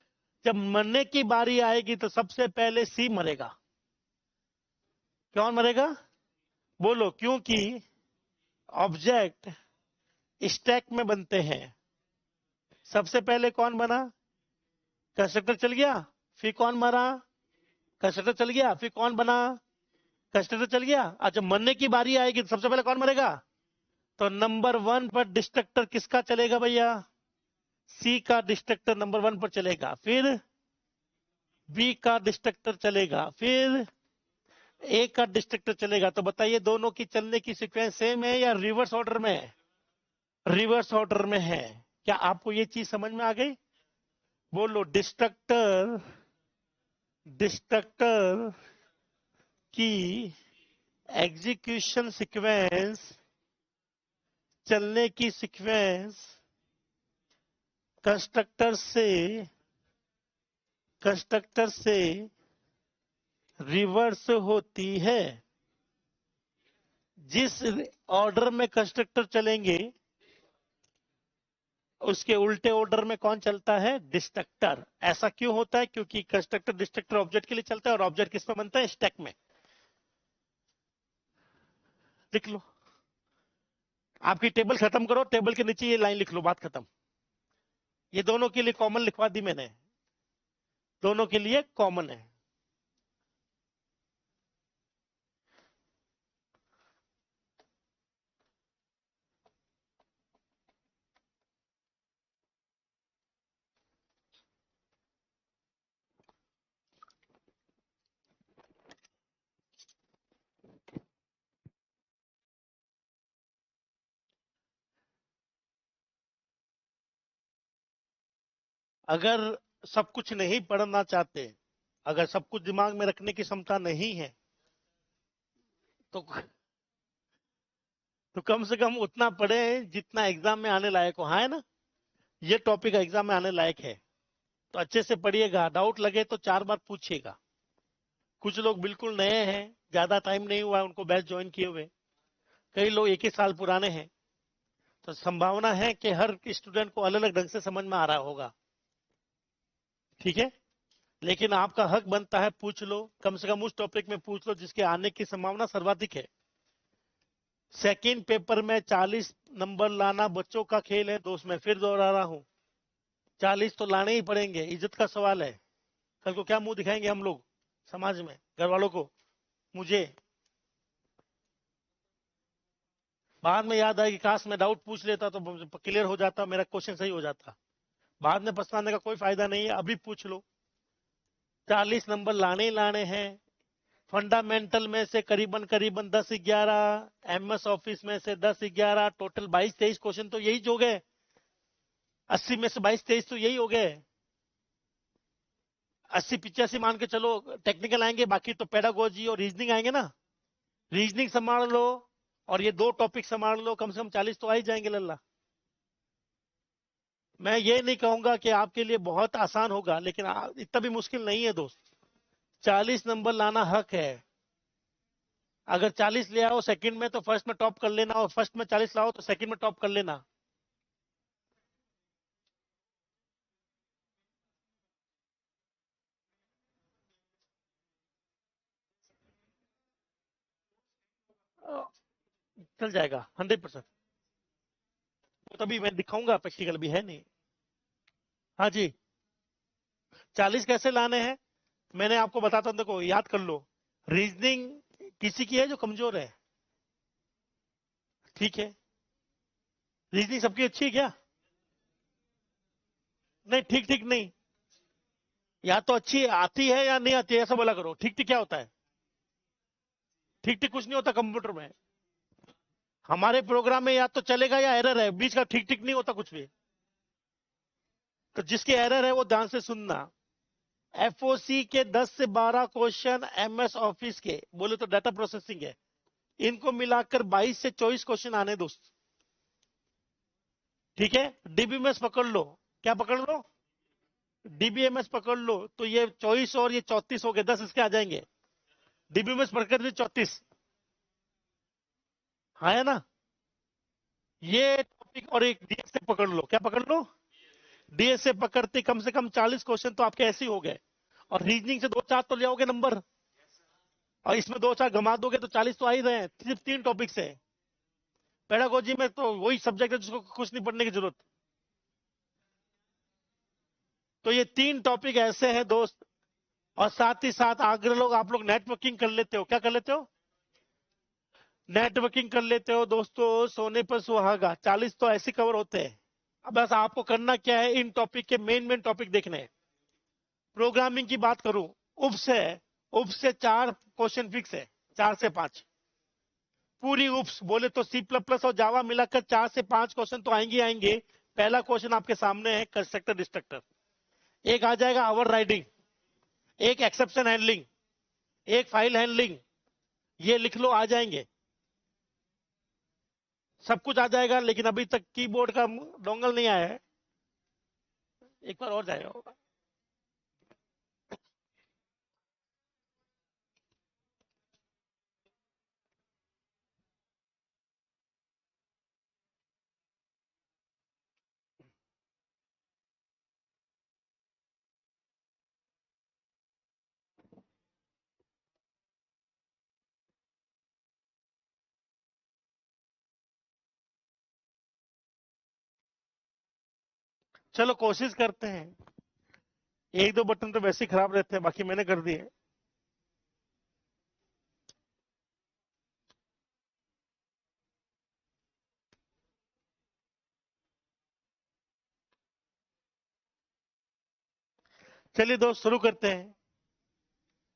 जब मरने की बारी आएगी तो सबसे पहले सी मरेगा। कौन मरेगा? बोलो, क्योंकि ऑब्जेक्ट स्टैक में बनते हैं। सबसे पहले कौन बना? कंस्ट्रक्टर चल गया, फिर कौन मरा? कंस्ट्रक्टर चल गया, फिर कौन बना? कंस्ट्रक्टर चल गया। अच्छा, मरने की बारी आएगी तो सबसे पहले कौन मरेगा? तो नंबर 1 पर डिस्ट्रक्टर किसका चलेगा भैया? सी का डिस्ट्रक्टर नंबर 1 पर चलेगा, फिर बी का डिस्ट्रक्टर चलेगा, फिर ए का डिस्ट्रक्टर चलेगा। तो बताइए, दोनों की चलने की सीक्वेंस सेम है या रिवर्स ऑर्डर में है? रिवर्स ऑर्डर में है। क्या आपको ये चीज समझ में आ गई? बोलो, डिस्ट्रक्टर डिस्ट्रक्टर की एग्जीक्यूशन सीक्वेंस, चलने की सीक्वेंस कंस्ट्रक्टर से रिवर्स होती है। जिस ऑर्डर में कंस्ट्रक्टर चलेंगे उसके उल्टे ऑर्डर में कौन चलता है? डिस्ट्रक्टर। ऐसा क्यों होता है? क्योंकि कंस्ट्रक्टर डिस्ट्रक्टर ऑब्जेक्ट के लिए चलता है, और ऑब्जेक्ट किस में बनता है? स्टैक में। लिख लो, आपकी टेबल खत्म करो, टेबल के नीचे ये लाइन लिख लो, बात खत्म। ये दोनों के लिए कॉमन लिखवा दी मैंने, दोनों के लिए कॉमन है। अगर सब कुछ नहीं पढ़ना चाहते, अगर सब कुछ दिमाग में रखने की क्षमता नहीं है, तो कम से कम उतना पढ़े जितना एग्जाम में आने लायक हो। हाँ है ना, ये टॉपिक एग्जाम में आने लायक है, तो अच्छे से पढ़िएगा। डाउट लगे तो 4 बार पूछिएगा। कुछ लोग बिल्कुल नए हैं, ज्यादा टाइम नहीं हुआ है उनको बैच ज्वाइन किए हुए, कई लोग एक ही साल पुराने हैं, तो संभावना है कि हर स्टूडेंट को अलग अलग ढंग से समझ में आ रहा होगा। ठीक है, लेकिन आपका हक बनता है, पूछ लो, कम से कम उस टॉपिक में पूछ लो जिसके आने की संभावना सर्वाधिक है। सेकंड पेपर में 40 नंबर लाना बच्चों का खेल है दोस्त, मैं फिर दोहरा रहा हूं, 40 तो लाने ही पड़ेंगे, इज्जत का सवाल है। कल को क्या मुंह दिखाएंगे हम लोग समाज में, घर वालों को, मुझे। बाद में याद आया कि काश मैं डाउट पूछ लेता तो क्लियर हो जाता, मेरा क्वेश्चन सही हो जाता। बाद में पछताने का कोई फायदा नहीं है, अभी पूछ लो। 40 नंबर लाने ही लाने हैं। फंडामेंटल में से करीबन करीबन 10-11, एमएस ऑफिस में से 10-11, टोटल 22-23 क्वेश्चन तो यही हो गए। 80 में से 22-23 तो यही हो गए। 80-85 मान के चलो टेक्निकल आएंगे, बाकी तो पेडागोजी और रीजनिंग आएंगे ना। रीजनिंग संभाल लो और ये 2 टॉपिक संभाल लो, कम से कम 40 तो आ ही जाएंगे लल्ला। मैं ये नहीं कहूंगा कि आपके लिए बहुत आसान होगा, लेकिन इतना भी मुश्किल नहीं है दोस्त। 40 नंबर लाना हक है। अगर 40 ले आओ सेकंड में तो फर्स्ट में टॉप कर लेना, और फर्स्ट में 40 लाओ तो सेकंड में टॉप कर लेना। चल जाएगा 100%। तो तभी मैं दिखाऊंगा, प्रैक्टिकल भी है नहीं। हाँ जी, 40 कैसे लाने हैं मैंने आपको बताता हूं, देखो याद कर लो। रीजनिंग किसी की है जो कमजोर है, ठीक है। रीजनिंग सबकी अच्छी है क्या? नहीं, ठीक ठीक नहीं, या तो अच्छी आती है या नहीं आती है, ऐसा बोला करो। ठीक ठीक क्या होता है? ठीक ठीक कुछ नहीं होता कंप्यूटर में। हमारे प्रोग्राम में या तो चलेगा या एरर है, बीच का ठीक ठीक नहीं होता कुछ भी। तो जिसकी एरर है वो ध्यान से सुनना। एफओसी के 10 से 12 क्वेश्चन, एमएस ऑफिस के बोले तो डाटा प्रोसेसिंग है, इनको मिलाकर 22 से 24 क्वेश्चन आने दोस्त। ठीक है, डीबीएमएस पकड़ लो। क्या पकड़ लो? डीबीएमएस पकड़ लो, तो ये 24 और ये 34 हो गए, 10 इसके आ जाएंगे। डीबीएमएस पकड़ दी 34। हाँ है ना, ये टॉपिक। और एक डीएस से पकड़ लो। क्या पकड़ लो? डीएस से पकड़ते कम से कम 40 क्वेश्चन तो आपके ऐसे ही हो गए। और रीजनिंग से 2-4 तो ले आओगे नंबर, और इसमें 2-4 घुमा दोगे तो 40 तो आ ही रहे हैं, सिर्फ 3 टॉपिक से। पेडागोजी में तो वही सब्जेक्ट है जिसको कुछ नहीं पढ़ने की जरूरत। तो ये 3 टॉपिक ऐसे हैं दोस्त। और साथ ही साथ अगर लोग आप लोग नेटवर्किंग कर लेते हो, क्या कर लेते हो? नेटवर्किंग कर लेते हो दोस्तों, सोने पर सुहागा। 40 तो ऐसे कवर होते हैं। अब बस आपको करना क्या है, इन टॉपिक के मेन मेन टॉपिक देखने हैं। प्रोग्रामिंग की बात करूं, उप से उप से 4 क्वेश्चन फिक्स है, 4 से 5। पूरी उप्स बोले तो सी प्लस प्लस और जावा मिलाकर 4 से 5 क्वेश्चन तो आएंगे आएंगे। पहला क्वेश्चन आपके सामने है, कंस्ट्रक्टर डिस्ट्रक्टर। एक आ जाएगा ओवर राइडिंग, एक एक्सेप्शन हैंडलिंग, एक फाइल हैंडलिंग। ये लिख लो, आ जाएंगे, सब कुछ आ जाएगा। लेकिन अभी तक कीबोर्ड का डोंगल नहीं आया है, एक बार और जाएगा। चलो कोशिश करते हैं। एक दो बटन तो वैसे ही खराब रहते हैं, बाकी मैंने कर दिए। चलिए दोस्त शुरू करते हैं।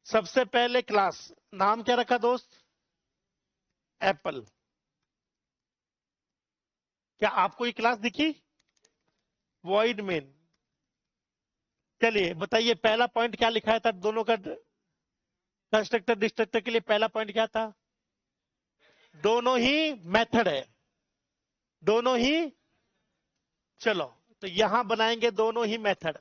सबसे पहले क्लास नाम क्या रखा दोस्त? एप्पल। क्या आपको ये क्लास दिखी? Void main. चलिए बताइए पहला पॉइंट क्या लिखा था दोनों का? कंस्ट्रक्टर डिस्ट्रक्टर के लिए पहला पॉइंट क्या था? दोनों ही मेथड है, दोनों ही। चलो तो यहां बनाएंगे दोनों ही मेथड।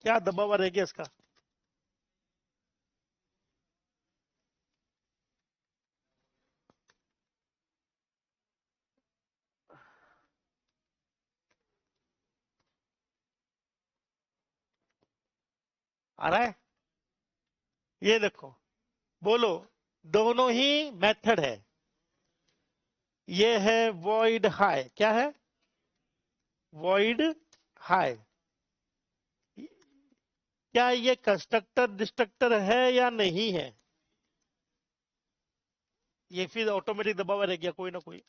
क्या दबा हुआ रह गया इसका? आ रहा है? ये देखो, बोलो। दोनों ही मेथड है। ये है वॉइड हाई। क्या है? Void high. क्या ये कंस्ट्रक्टर डिस्ट्रक्टर है या नहीं है? ये फिर ऑटोमेटिक दबा हुआ रह गया कोई ना कोई।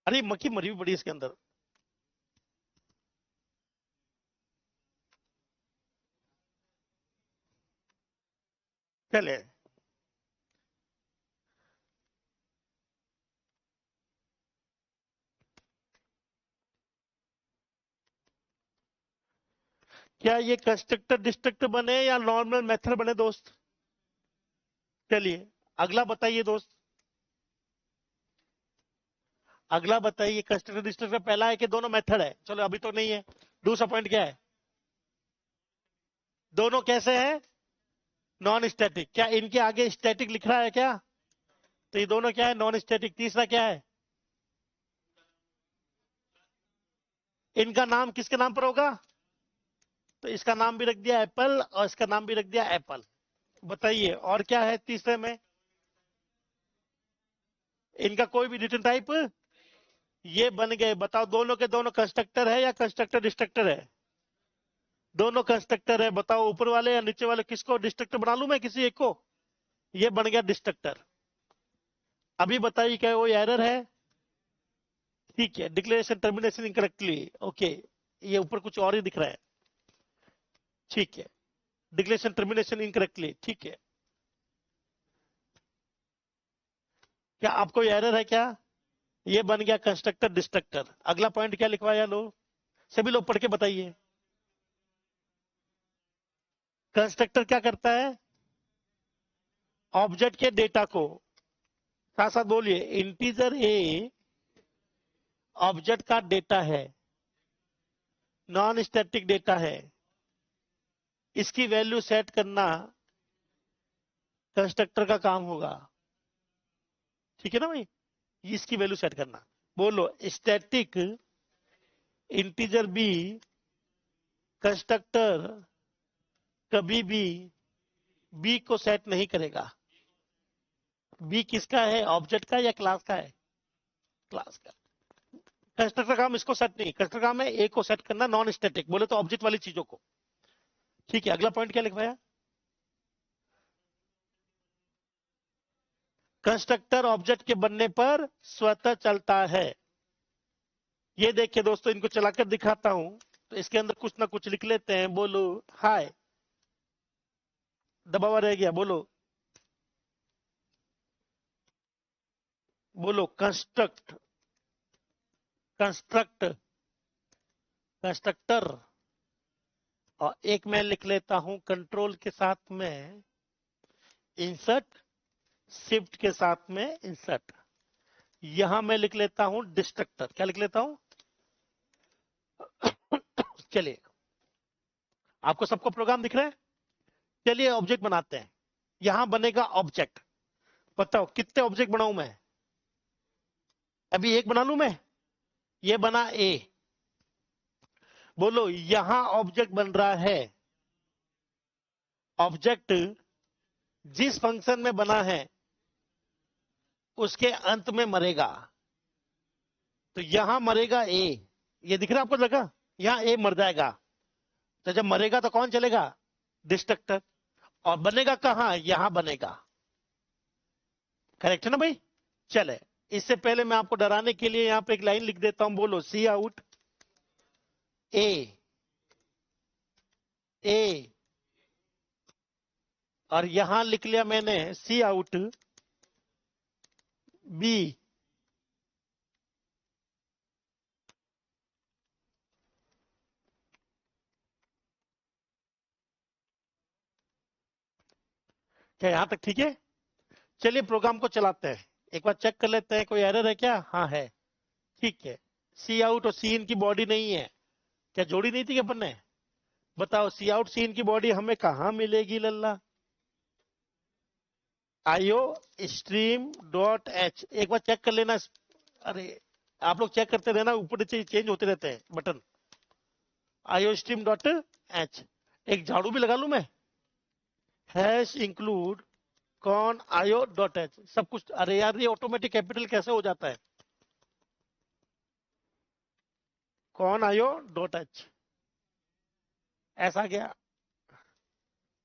अरे मक्खी मरी हुई पड़ी इसके अंदर। चले। क्या ये कंस्ट्रक्टर डिस्ट्रक्टर बने या नॉर्मल मेथड बने दोस्त? चलिए अगला बताइए दोस्त। अगला बताइए कंस्ट्रक्टर डिस्ट्रक्टर पहला है कि दोनों मेथड है? चलो अभी तो नहीं है। दूसरा पॉइंट क्या है? दोनों कैसे हैं? Non static. क्या इनके आगे स्टैटिक लिख रहा है क्या? तो ये दोनों क्या है? Non static. तीसरा क्या है? इनका नाम किसके नाम पर होगा? तो इसका नाम भी रख दिया एप्पल और इसका नाम भी रख दिया एप्पल। बताइए और क्या है तीसरे में? इनका कोई भी रिटर्न टाइप। ये बन गए। बताओ दोनों के दोनों कंस्ट्रक्टर है या कंस्ट्रक्टर डिस्ट्रक्टर है? दोनों कंस्ट्रक्टर है। बताओ ऊपर वाले या नीचे वाले किसको डिस्ट्रक्टर बना लूं मैं? किसी एक को। ये बन गया डिस्ट्रक्टर। अभी बताइए क्या वो एरर है? ठीक है, डिक्लेरेशन टर्मिनेशन इनकरेक्टली। ओके, ये ऊपर कुछ और ही दिख रहा है। ठीक है, डिक्लेरेशन टर्मिनेशन इनकरेक्टली। ठीक है, क्या आपको एरर है क्या? ये बन गया कंस्ट्रक्टर डिस्ट्रक्टर। अगला पॉइंट क्या लिखवाया लो? सभी लोग पढ़ के बताइए। कंस्ट्रक्टर क्या करता है? ऑब्जेक्ट के डेटा को, साथ साथ बोलिए, इंटीजर ए ऑब्जेक्ट का डेटा है, नॉन स्टैटिक डेटा है। इसकी वैल्यू सेट करना कंस्ट्रक्टर का काम होगा। ठीक है ना भाई? इसकी वैल्यू सेट करना। बोलो स्टैटिक इंटीजर बी कंस्ट्रक्टर कभी भी बी को सेट नहीं करेगा। बी किसका है? ऑब्जेक्ट का या क्लास का है? क्लास का। कंस्ट्रक्टर काम इसको सेट नहीं, कंस्ट्रक्टर काम है ए को सेट करना, नॉन स्टैटिक बोले तो ऑब्जेक्ट वाली चीजों को। ठीक है, अगला पॉइंट क्या लिखवाया? कंस्ट्रक्टर ऑब्जेक्ट के बनने पर स्वतः चलता है। ये देखिए दोस्तों, इनको चलाकर दिखाता हूं तो इसके अंदर कुछ ना कुछ लिख लेते हैं। बोलो हाय। दबा हुआ रह गया। बोलो, बोलो कंस्ट्रक्ट, कंस्ट्रक्ट, कंस्ट्रक्टर। और एक मैं लिख लेता हूं कंट्रोल के साथ में इंसर्ट, शिफ्ट के साथ में इंसर्ट। यहां मैं लिख लेता हूं डिस्ट्रक्टर। क्या लिख लेता हूं? चलिए, आपको सबको प्रोग्राम दिख रहा है? चलिए ऑब्जेक्ट बनाते हैं। यहां बनेगा ऑब्जेक्ट। बताओ कितने ऑब्जेक्ट बनाऊं मैं? अभी एक बना लूं मैं? ये बना ए। बोलो यहां ऑब्जेक्ट बन रहा है। ऑब्जेक्ट जिस फंक्शन में बना है उसके अंत में मरेगा। तो यहां मरेगा ए। ये दिख रहा है आपको जगह? यहां ए मर जाएगा। तो जब मरेगा तो कौन चलेगा? डिस्ट्रक्टर। और बनेगा कहां? यहां बनेगा। करेक्ट है ना भाई? चले, इससे पहले मैं आपको डराने के लिए यहां पे एक लाइन लिख देता हूं। बोलो सी आउट ए। ए। और यहां लिख लिया मैंने सी आउट बी। क्या यहां तक ठीक है? चलिए प्रोग्राम को चलाते हैं, एक बार चेक कर लेते हैं कोई एरर है क्या। हाँ है, ठीक है। सी आउट और सी इन की बॉडी नहीं है। क्या जोड़ी नहीं थी अपन ने? बताओ सी आउट सी इन की बॉडी हमें कहां मिलेगी लल्ला? IO stream dot H. एक बार चेक कर लेना। अरे आप लोग चेक करते रहना, ऊपर नीचे चेंज होते रहते हैं button. IO stream dot H. एक झाड़ू भी लगा लू मैं? हैश इंक्लूड कौन आईओ डॉट एच सब कुछ। अरे यार ये ऑटोमेटिक कैपिटल कैसे हो जाता है? कौन आईओ डॉट एच ऐसा क्या?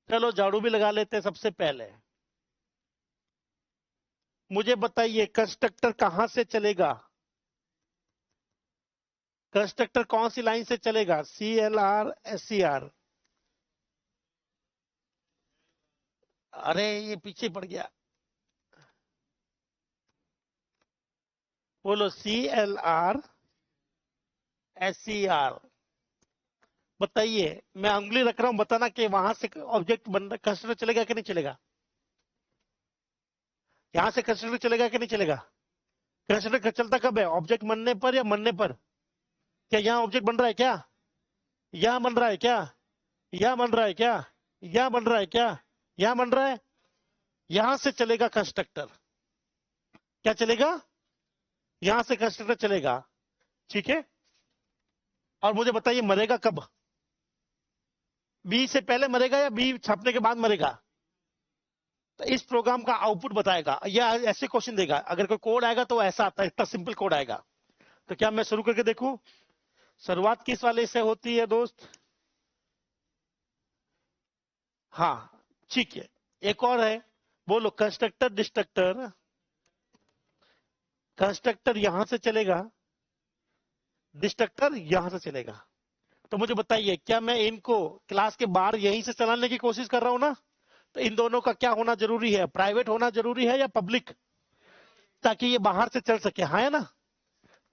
चलो झाड़ू भी लगा लेते हैं। सबसे पहले मुझे बताइए कंस्ट्रक्टर कहां से चलेगा? कंस्ट्रक्टर कौन सी लाइन से चलेगा? C L R S C R. अरे ये पीछे पड़ गया। बोलो C L R S C R. बताइए, मैं उंगली रख रहा हूं, बताना कि वहां से ऑब्जेक्ट बन कंस्ट्रक्टर चलेगा कि नहीं चलेगा? यहां से कंस्ट्रक्टर चलेगा कि नहीं चलेगा? कंस्ट्रक्टर चलता कब है? ऑब्जेक्ट बनने पर या मरने पर? क्या यहाँ ऑब्जेक्ट बन रहा है क्या? यहां बन रहा है क्या? यहां बन रहा है क्या? यहां बन रहा है क्या? यहां बन रहा है। यहां से चलेगा कंस्ट्रक्टर। क्या चलेगा? यहां से कंस्ट्रक्टर चलेगा। ठीक है। और मुझे बताइए मरेगा कब? बी से पहले मरेगा या बी छापने के बाद मरेगा? तो इस प्रोग्राम का आउटपुट बताएगा या ऐसे क्वेश्चन देगा। अगर कोई कोड आएगा तो ऐसा आता है, इतना सिंपल कोड आएगा। तो क्या मैं शुरू करके देखूं? शुरुआत किस वाले से होती है दोस्त? हाँ ठीक है। एक और है। बोलो कंस्ट्रक्टर डिस्ट्रक्टर। कंस्ट्रक्टर यहां से चलेगा, डिस्ट्रक्टर यहां से चलेगा। तो मुझे बताइए क्या मैं इनको क्लास के बाहर यहीं से चलाने की कोशिश कर रहा हूं ना? तो इन दोनों का क्या होना जरूरी है? प्राइवेट होना जरूरी है या पब्लिक? ताकि ये बाहर से चल सके। हाँ है ना?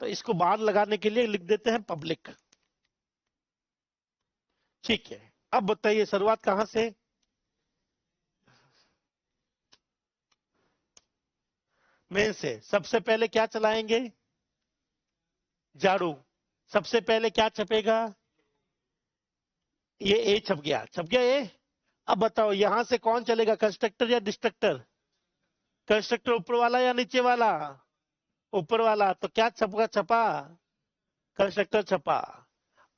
तो इसको बाहर लगाने के लिए लिख देते हैं पब्लिक। ठीक है। अब बताइए शुरुआत कहां से? मेन से। सबसे पहले क्या चलाएंगे? झाड़ू। सबसे पहले क्या छपेगा? ये ए छप गया, छप गया ए। अब बताओ यहां से कौन चलेगा, कंस्ट्रक्टर या डिस्ट्रक्टर? कंस्ट्रक्टर ऊपर वाला या नीचे वाला? ऊपर वाला। तो क्या छपा? छपा कंस्ट्रक्टर छपा।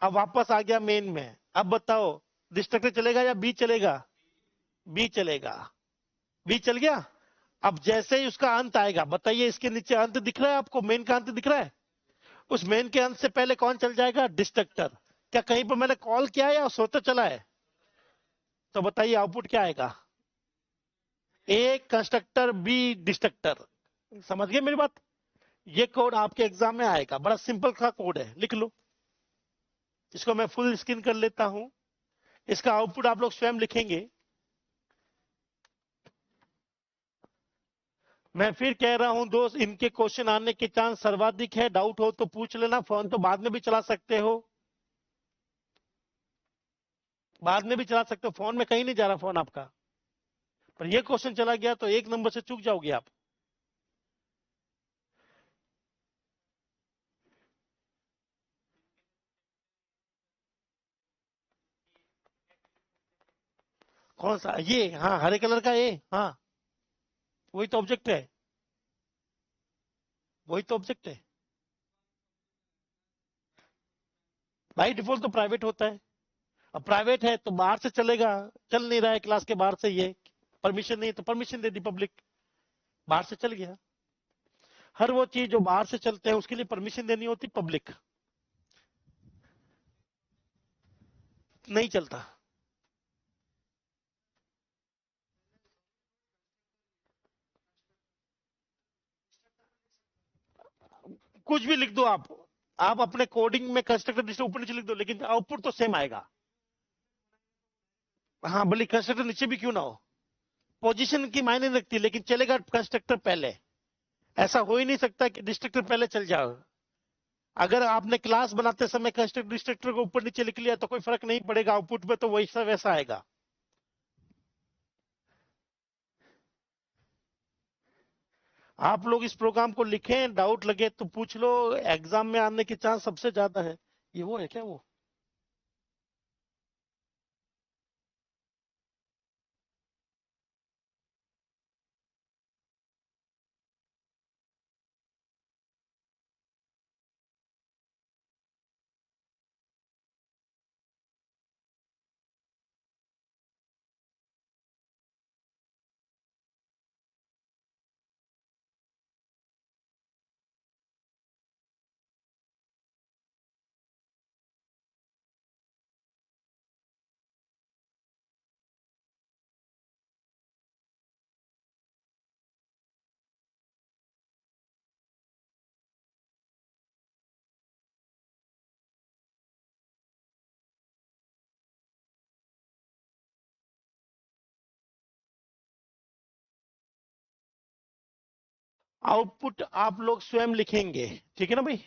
अब वापस आ गया मेन में। अब बताओ डिस्ट्रक्टर चलेगा या बी चलेगा? बी चलेगा। बी चल गया। अब जैसे ही उसका अंत आएगा, बताइए इसके नीचे अंत दिख रहा है आपको? मेन का अंत दिख रहा है? उस मेन के अंत से पहले कौन चल जाएगा? डिस्ट्रक्टर। क्या कहीं पर मैंने कॉल किया है या सोते चला है? तो बताइए आउटपुट क्या आएगा? A constructor B destructor. समझ गए मेरी बात? ये कोड आपके एग्जाम में आएगा, बड़ा सिंपल सा कोड है, लिख लो। इसको मैं फुल स्क्रीन कर लेता हूं। इसका आउटपुट आप लोग स्वयं लिखेंगे। मैं फिर कह रहा हूं दोस्त, इनके क्वेश्चन आने के चांस सर्वाधिक है। डाउट हो तो पूछ लेना। फोन तो बाद में भी चला सकते हो, बाद में भी चला सकते हो। फोन में कहीं नहीं जा रहा फोन आपका। पर ये क्वेश्चन चला गया तो एक नंबर से चूक जाओगे आप। कौन सा ये? हाँ, हरे कलर का ए, हाँ वही तो ऑब्जेक्ट है, वही तो ऑब्जेक्ट है। बाई डिफॉल्ट तो प्राइवेट होता है। अब प्राइवेट है तो बाहर से चलेगा, चल नहीं रहा है क्लास के बाहर से, ये परमिशन नहीं तो परमिशन दे दी पब्लिक, बाहर से चल गया। हर वो चीज जो बाहर से चलते हैं उसके लिए परमिशन देनी होती पब्लिक, नहीं चलता। कुछ भी लिख दो आप अपने कोडिंग में कंस्ट्रक्टर नीचे ऊपर नीचे लिख दो, लेकिन आउटपुट तो सेम आएगा। हाँ, भले कंस्ट्रक्टर नीचे भी क्यों ना हो, पोजीशन की मायने नहीं रखती, लेकिन चलेगा कंस्ट्रक्टर पहले। ऐसा हो ही नहीं सकता कि डिस्ट्रक्टर पहले चल जाओ। अगर आपने क्लास बनाते समय कंस्ट्रक्टर डिस्ट्रक्टर को ऊपर नीचे लिख लिया तो कोई फर्क नहीं पड़ेगा, आउटपुट में तो वैसा वैसा आएगा। आप लोग इस प्रोग्राम को लिखें, डाउट लगे तो पूछ लो, एग्जाम में आने के चांस सबसे ज्यादा है। ये वो है क्या वो? आउटपुट आप लोग स्वयं लिखेंगे, ठीक है ना भाई?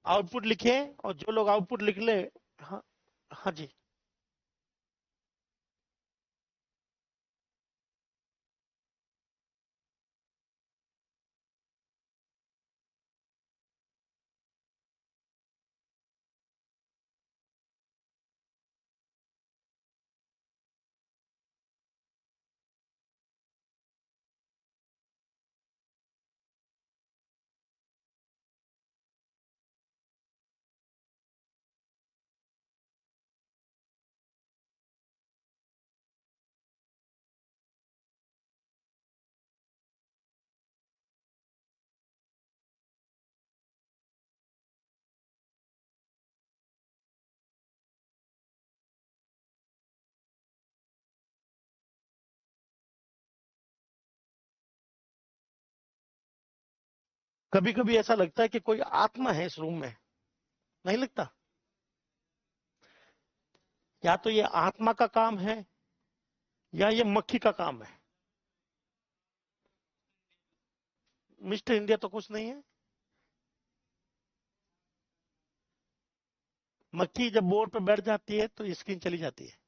आउटपुट लिखें, और जो लोग आउटपुट लिख ले। हाँ, हाँ जी। कभी कभी ऐसा लगता है कि कोई आत्मा है इस रूम में, नहीं लगता? या तो ये आत्मा का काम है, या ये मक्खी का काम है। मिस्टर इंडिया तो कुछ नहीं है। मक्खी जब बोर्ड पे बैठ जाती है तो स्क्रीन चली जाती है।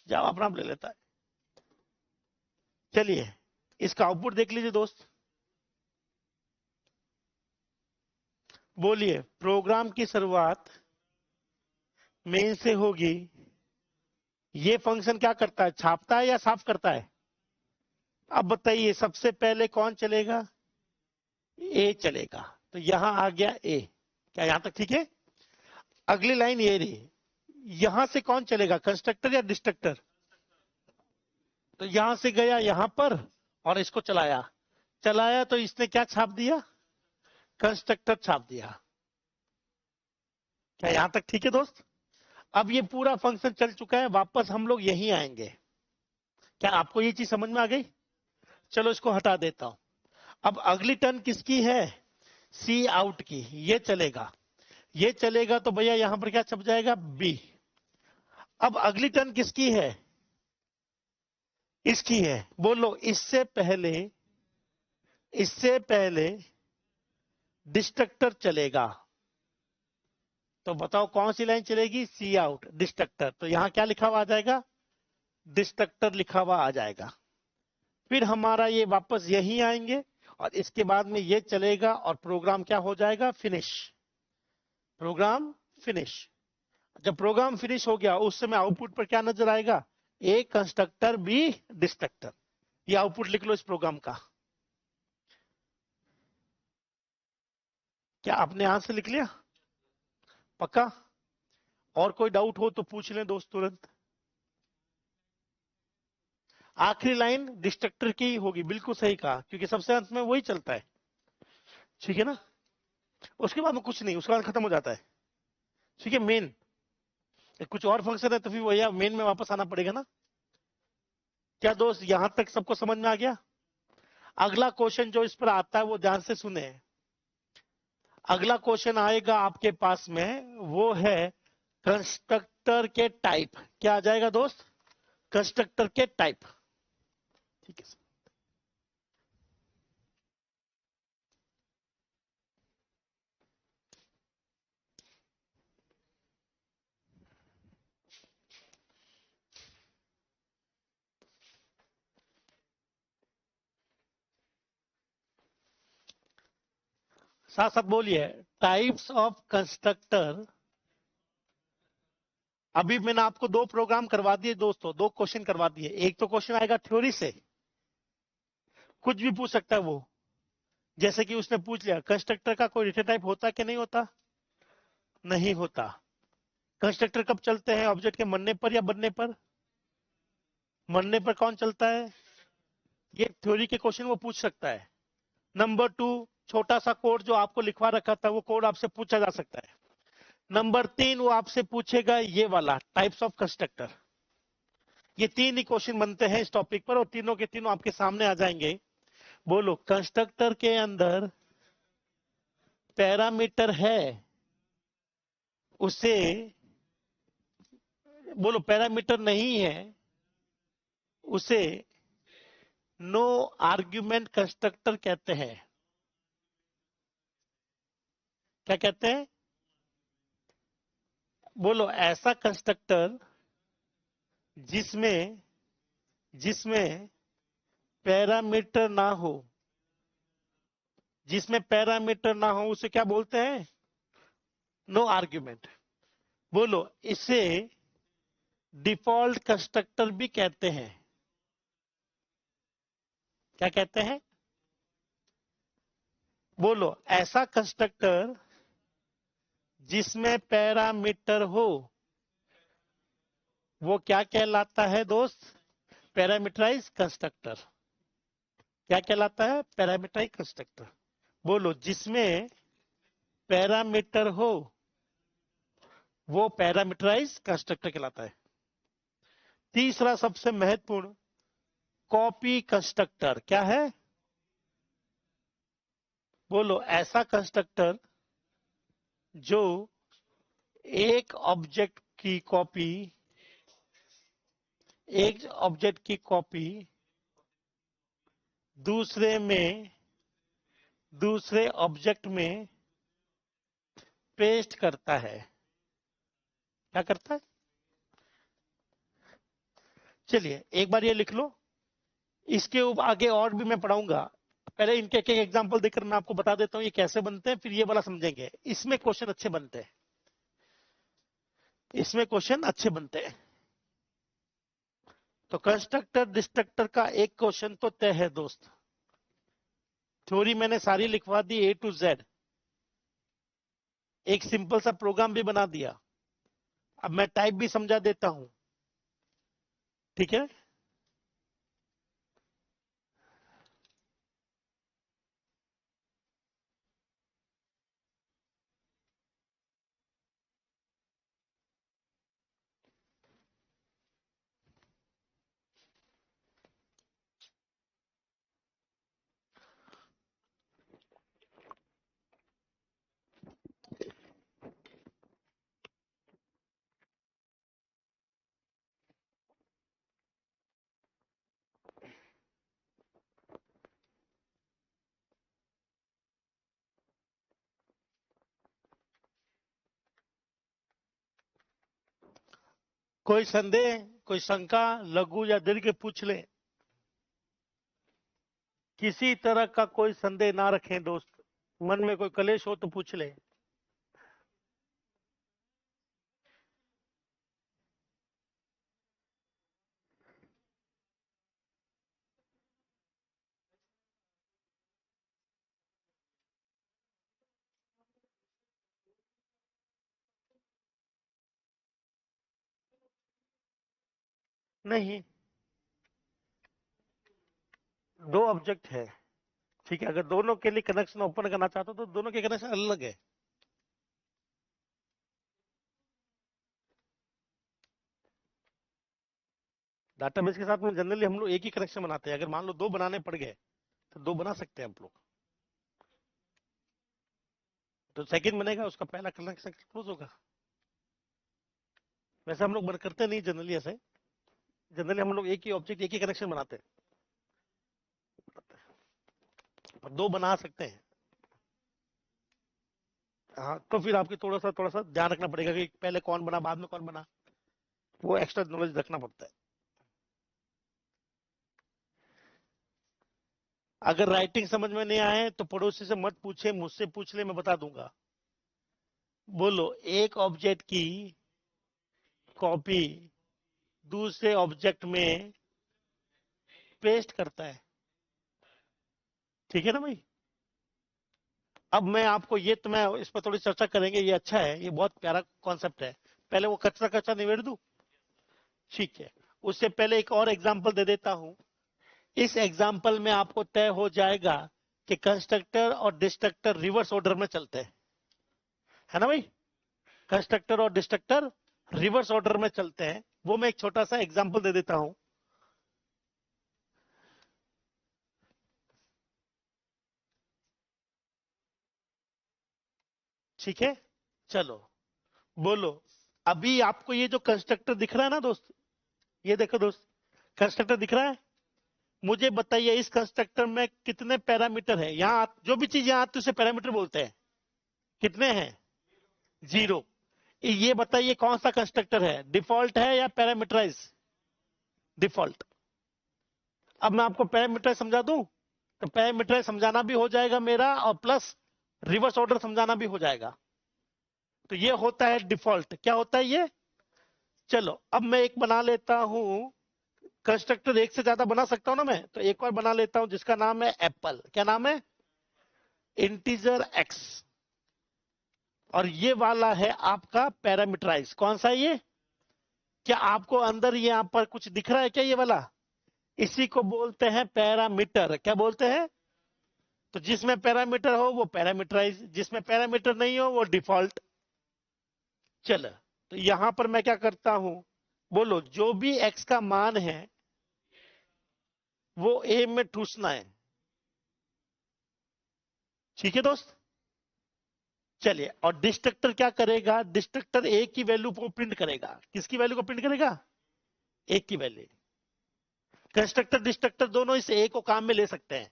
जाओ अपना ले लेता है। चलिए, इसका आउटपुट देख लीजिए दोस्त। बोलिए, प्रोग्राम की शुरुआत मेन से होगी। ये फंक्शन क्या करता है, छापता है या साफ करता है? अब बताइए, सबसे पहले कौन चलेगा? ए चलेगा। तो यहां आ गया ए। क्या यहां तक ठीक है? अगली लाइन ये रही, यहां से कौन चलेगा, कंस्ट्रक्टर या डिस्ट्रक्टर? तो यहां से गया यहां पर, और इसको चलाया। चलाया तो इसने क्या छाप दिया, कंस्ट्रक्टर छाप दिया। क्या यहां तक ठीक है दोस्त? अब ये पूरा फंक्शन चल चुका है, वापस हम लोग यहीं आएंगे। क्या आपको ये चीज समझ में आ गई? चलो इसको हटा देता हूं। अब अगली टर्न किसकी है, सी आउट की। ये चलेगा, ये चलेगा तो भैया यहां पर क्या छप जाएगा, बी। अब अगली टर्न किसकी है, इसकी है। बोलो, इससे पहले डिस्ट्रक्टर चलेगा। तो बताओ कौन सी लाइन चलेगी, सी आउट डिस्ट्रक्टर। तो यहां क्या लिखा हुआ आ जाएगा, डिस्ट्रक्टर लिखा हुआ आ जाएगा। फिर हमारा ये वापस यहीं आएंगे, और इसके बाद में ये चलेगा और प्रोग्राम क्या हो जाएगा, फिनिश। Program finish. जब प्रोग्राम फिनिश हो गया उस समय आउटपुट पर क्या नजर आएगा, ए कंस्ट्रक्टर बी डिस्ट्रक्टर। ये आउटपुट लिख लो इस प्रोग्राम का। क्या आपने यहां से लिख लिया, पक्का? और कोई डाउट हो तो पूछ लें दोस्त तुरंत। आखिरी लाइन डिस्ट्रक्टर की होगी, बिल्कुल सही कहा, क्योंकि सबसे अंत में वही चलता है, ठीक है ना। उसके बाद में कुछ नहीं, उसके बाद खत्म हो जाता है, ठीक है। मेन कुछ और फंक्शन है तो फिर वही मेन में वापस आना पड़ेगा ना। क्या दोस्त यहां तक सबको समझ में आ गया? अगला क्वेश्चन जो इस पर आता है वो ध्यान से सुने। अगला क्वेश्चन आएगा आपके पास में, वो है कंस्ट्रक्टर के टाइप। क्या आ जाएगा दोस्त, कंस्ट्रक्टर के टाइप, ठीक है। साथ साथ बोलिए, टाइप्स ऑफ कंस्ट्रक्टर। अभी मैंने आपको दो प्रोग्राम करवा दिए दोस्तों, दो क्वेश्चन करवा दिए। एक तो क्वेश्चन आएगा थ्योरी से, कुछ भी पूछ सकता है वो। जैसे कि उसने पूछ लिया कंस्ट्रक्टर का कोई रिटर्न टाइप होता कि नहीं होता, नहीं होता। कंस्ट्रक्टर कब चलते हैं, ऑब्जेक्ट के मरने पर या बनने पर? मरने पर कौन चलता है, ये थ्योरी के क्वेश्चन वो पूछ सकता है। नंबर 2, छोटा सा कोड जो आपको लिखवा रखा था वो कोड आपसे पूछा जा सकता है। नंबर 3, वो आपसे पूछेगा ये वाला टाइप्स ऑफ कंस्ट्रक्टर। ये तीन ही क्वेश्चन बनते हैं इस टॉपिक पर और तीनों के तीनों आपके सामने आ जाएंगे। बोलो, कंस्ट्रक्टर के अंदर पैरामीटर है, उसे, बोलो पैरामीटर नहीं है, उसे नो आर्ग्यूमेंट कंस्ट्रक्टर कहते हैं। क्या कहते हैं, बोलो, ऐसा कंस्ट्रक्टर जिसमें जिसमें पैरामीटर ना हो, जिसमें पैरामीटर ना हो उसे क्या बोलते हैं, नो आर्ग्यूमेंट। बोलो, इसे डिफॉल्ट कंस्ट्रक्टर भी कहते हैं। क्या कहते हैं, बोलो, ऐसा कंस्ट्रक्टर जिसमें पैरामीटर हो वो क्या कहलाता है दोस्त, पैरामीटराइज कंस्ट्रक्टर। क्या कहलाता है, पैरामीटराइज कंस्ट्रक्टर। बोलो, जिसमें पैरामीटर हो वो पैरामीटराइज कंस्ट्रक्टर कहलाता है। तीसरा सबसे महत्वपूर्ण, कॉपी कंस्ट्रक्टर। क्या है, बोलो, ऐसा कंस्ट्रक्टर जो एक ऑब्जेक्ट की कॉपी, एक ऑब्जेक्ट की कॉपी दूसरे में, दूसरे ऑब्जेक्ट में पेस्ट करता है। क्या करता है, चलिए एक बार ये लिख लो। इसके आगे और भी मैं पढ़ाऊंगा, पहले इनके एक एग्जांपल देकर मैं आपको बता देता हूं ये कैसे बनते हैं, फिर ये वाला समझेंगे। इसमें क्वेश्चन अच्छे बनते हैं, इसमें क्वेश्चन अच्छे बनते हैं। तो कंस्ट्रक्टर डिस्ट्रक्टर का एक क्वेश्चन तो तय है दोस्त। थ्योरी मैंने सारी लिखवा दी A to Z, एक सिंपल सा प्रोग्राम भी बना दिया। अब मैं टाइप भी समझा देता हूं, ठीक है। कोई संदेह, कोई शंका, लघु या दीर्घ पूछ ले। किसी तरह का कोई संदेह ना रखें दोस्त, मन में कोई कलेश हो तो पूछ ले। नहीं, दो ऑब्जेक्ट है, ठीक है। अगर दोनों के लिए कनेक्शन ओपन करना चाहते हो तो दोनों के कनेक्शन अलग है। डाटाबेस के साथ में जनरली हम लोग एक ही कनेक्शन बनाते हैं। अगर मान लो दो बनाने पड़ गए तो दो बना सकते हैं हम लोग। तो सेकंड बनेगा, उसका पहला कनेक्शन क्लोज होगा। वैसे हम लोग करते नहीं जनरली ऐसे। जनरली हम लोग एक ही ऑब्जेक्ट एक ही कनेक्शन बनाते हैं, और दो बना सकते हैं। हाँ, तो फिर आपकी थोड़ा सा ध्यान रखना पड़ेगा कि पहले कौन बना बाद में कौन बना, वो एक्स्ट्रा नॉलेज रखना पड़ता है। अगर राइटिंग समझ में नहीं आए तो पड़ोसी से मत पूछे, मुझसे पूछ ले, मैं बता दूंगा। बोलो, एक ऑब्जेक्ट की कॉपी दूसरे ऑब्जेक्ट में पेस्ट करता है, ठीक है ना भाई। अब मैं आपको ये, तो मैं इस पर थोड़ी चर्चा करेंगे, ये अच्छा है, ये बहुत प्यारा कॉन्सेप्ट है। पहले वो कच्चा कच्चा निबेड़ दूं, ठीक है। उससे पहले एक और एग्जांपल दे देता हूं। इस एग्जांपल में आपको तय हो जाएगा कि कंस्ट्रक्टर और डिस्ट्रक्टर रिवर्स ऑर्डर में चलते हैं, है ना भाई। कंस्ट्रक्टर और डिस्ट्रक्टर रिवर्स ऑर्डर में चलते हैं। वो मैं एक छोटा सा एग्जांपल दे देता हूं। ठीक है, चलो बोलो। अभी आपको ये जो कंस्ट्रक्टर दिख रहा है ना दोस्त, ये देखो दोस्त, कंस्ट्रक्टर दिख रहा है। मुझे बताइए इस कंस्ट्रक्टर में कितने पैरामीटर है। यहाँ जो भी चीज यहाँ आती है उसे पैरामीटर बोलते हैं। कितने हैं? जीरो। ये बताइए कौन सा कंस्ट्रक्टर है, डिफॉल्ट है या पैरामीटराइज? डिफॉल्ट। अब मैं आपको पैरामीटराइज समझा दूं, तो पैरामीटराइज समझाना भी हो जाएगा मेरा, और प्लस रिवर्स ऑर्डर समझाना भी हो जाएगा। तो ये होता है डिफॉल्ट। क्या होता है ये? चलो अब मैं एक बना लेता हूं। कंस्ट्रक्टर एक से ज्यादा बना सकता हूं ना मैं, तो एक और बना लेता हूं जिसका नाम है एप्पल। क्या नाम है? Integer x. और ये वाला है आपका पैरामीटराइज। कौन सा ये? क्या आपको अंदर यहाँ पर कुछ दिख रहा है क्या, ये वाला? इसी को बोलते हैं पैरामीटर। क्या बोलते हैं? तो जिसमें पैरामीटर हो वो पैरामीटराइज, जिसमें पैरामीटर नहीं हो वो डिफॉल्ट। चलो, तो यहां पर मैं क्या करता हूं, बोलो, जो भी एक्स का मान है वो ए में ठूसना है। ठीक है दोस्त। चलिए, और डिस्ट्रक्टर क्या करेगा? डिस्ट्रक्टर ए की वैल्यू को प्रिंट करेगा। किसकी वैल्यू को प्रिंट करेगा? ए की वैल्यू। कंस्ट्रक्टर डिस्ट्रक्टर दोनों इस ए को काम में ले सकते हैं।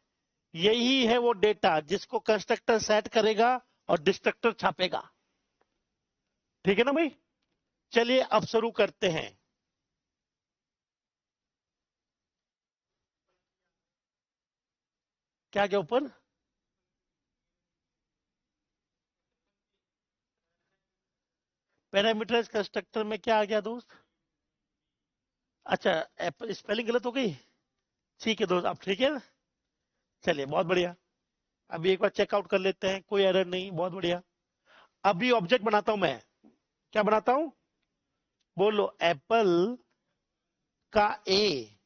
यही है वो डेटा जिसको कंस्ट्रक्टर सेट करेगा और डिस्ट्रक्टर छापेगा। ठीक है ना भाई। चलिए अब शुरू करते हैं। क्या गया ऊपर? पैरामीटराइज कंस्ट्रक्टर में क्या आ गया दोस्त? अच्छा, स्पेलिंग गलत हो गई। ठीक है दोस्त, अब ठीक है। चलिए बहुत बढ़िया। अभी एक बार चेकआउट कर लेते हैं, कोई एरर नहीं, बहुत बढ़िया। अभी ऑब्जेक्ट बनाता हूं मैं। क्या बनाता हूं? बोलो, एप्पल का ए,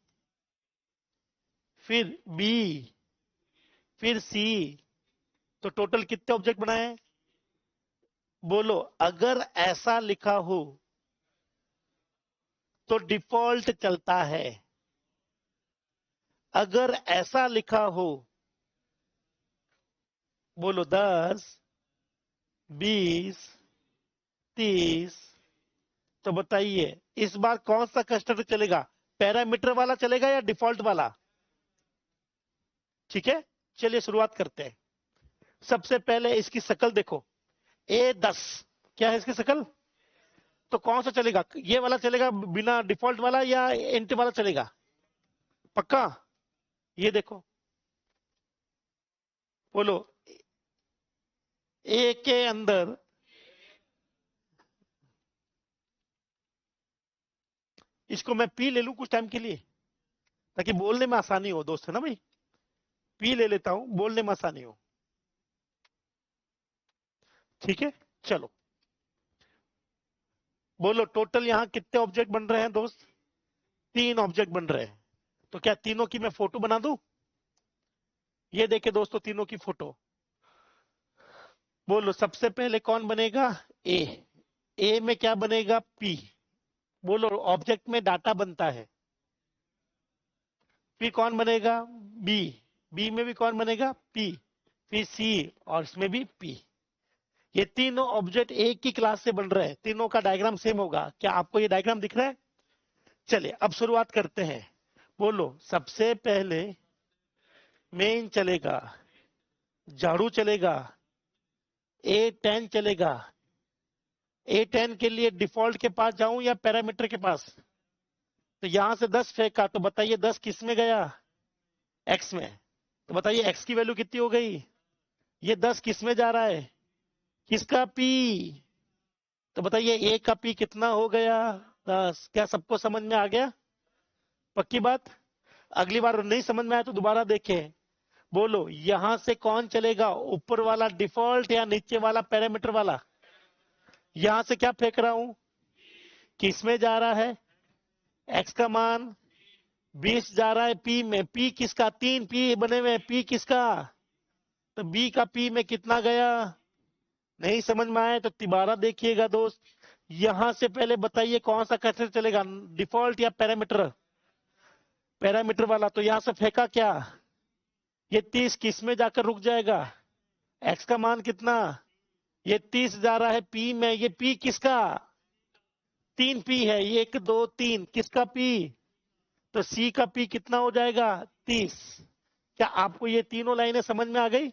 फिर बी, फिर सी। तो टोटल कितने ऑब्जेक्ट बनाए हैं? बोलो, अगर ऐसा लिखा हो तो डिफॉल्ट चलता है। अगर ऐसा लिखा हो, बोलो 10, 20, 30। तो बताइए इस बार कौन सा कंस्ट्रक्टर चलेगा? पैरामीटर वाला चलेगा या डिफॉल्ट वाला? ठीक है, चलिए शुरुआत करते हैं। सबसे पहले इसकी शकल देखो, A10। क्या है इसकी शकल? तो कौन सा चलेगा, ये वाला चलेगा बिना डिफॉल्ट वाला, या एंटी वाला चलेगा? पक्का? ये देखो, बोलो, ए के अंदर इसको मैं पी ले लूं कुछ टाइम के लिए, ताकि बोलने में आसानी हो दोस्त, है ना भाई। पी ले लेता हूं, बोलने में आसानी हो। ठीक है, चलो बोलो, टोटल यहां कितने ऑब्जेक्ट बन रहे हैं दोस्त? 3 ऑब्जेक्ट बन रहे हैं। तो क्या तीनों की मैं फोटो बना दूं? ये देखे दोस्तों, तीनों की फोटो। बोलो, सबसे पहले कौन बनेगा? ए। ए में क्या बनेगा? पी। बोलो, ऑब्जेक्ट में डाटा बनता है। पी कौन बनेगा? बी। बी में भी कौन बनेगा? पी। फिर सी, और इसमें भी पी। ये तीनों ऑब्जेक्ट एक ही क्लास से बन रहे हैं, तीनों का डायग्राम सेम होगा। क्या आपको ये डायग्राम दिख रहा है? चलिए अब शुरुआत करते हैं। बोलो, सबसे पहले मेन चलेगा, झाड़ू चलेगा, A10 चलेगा। A10 के लिए डिफॉल्ट के पास जाऊं या पैरामीटर के पास? तो यहां से 10 फेंका, तो बताइए 10 किस में गया? एक्स में। तो बताइए एक्स की वैल्यू कितनी हो गई? ये 10 किस में जा रहा है? किसका? पी। तो बताइए ए का पी कितना हो गया? 10। क्या सबको समझ में आ गया? पक्की बात। अगली बार नहीं समझ में आया तो दोबारा देखें। बोलो, यहां से कौन चलेगा? ऊपर वाला डिफॉल्ट या नीचे वाला पैरामीटर वाला? यहां से क्या फेंक रहा हूं? किस में जा रहा है? एक्स का मान 20 जा रहा है पी में। पी किसका? 3 पी बने हुए, पी किसका? तो बी का पी में कितना गया? नहीं समझ में आया तो दोबारा देखिएगा दोस्त। यहां से पहले बताइए कौन सा कैसे चलेगा, डिफॉल्ट या पैरामीटर? पैरामीटर वाला। तो यहां से फेंका क्या? ये 30 किस में जाकर रुक जाएगा? एक्स का मान कितना? ये 30 जा रहा है पी में। ये पी किसका? 3 पी है, ये 1 2 3 किसका पी? तो सी का पी कितना हो जाएगा? 30। क्या आपको ये तीनों लाइनें समझ में आ गई?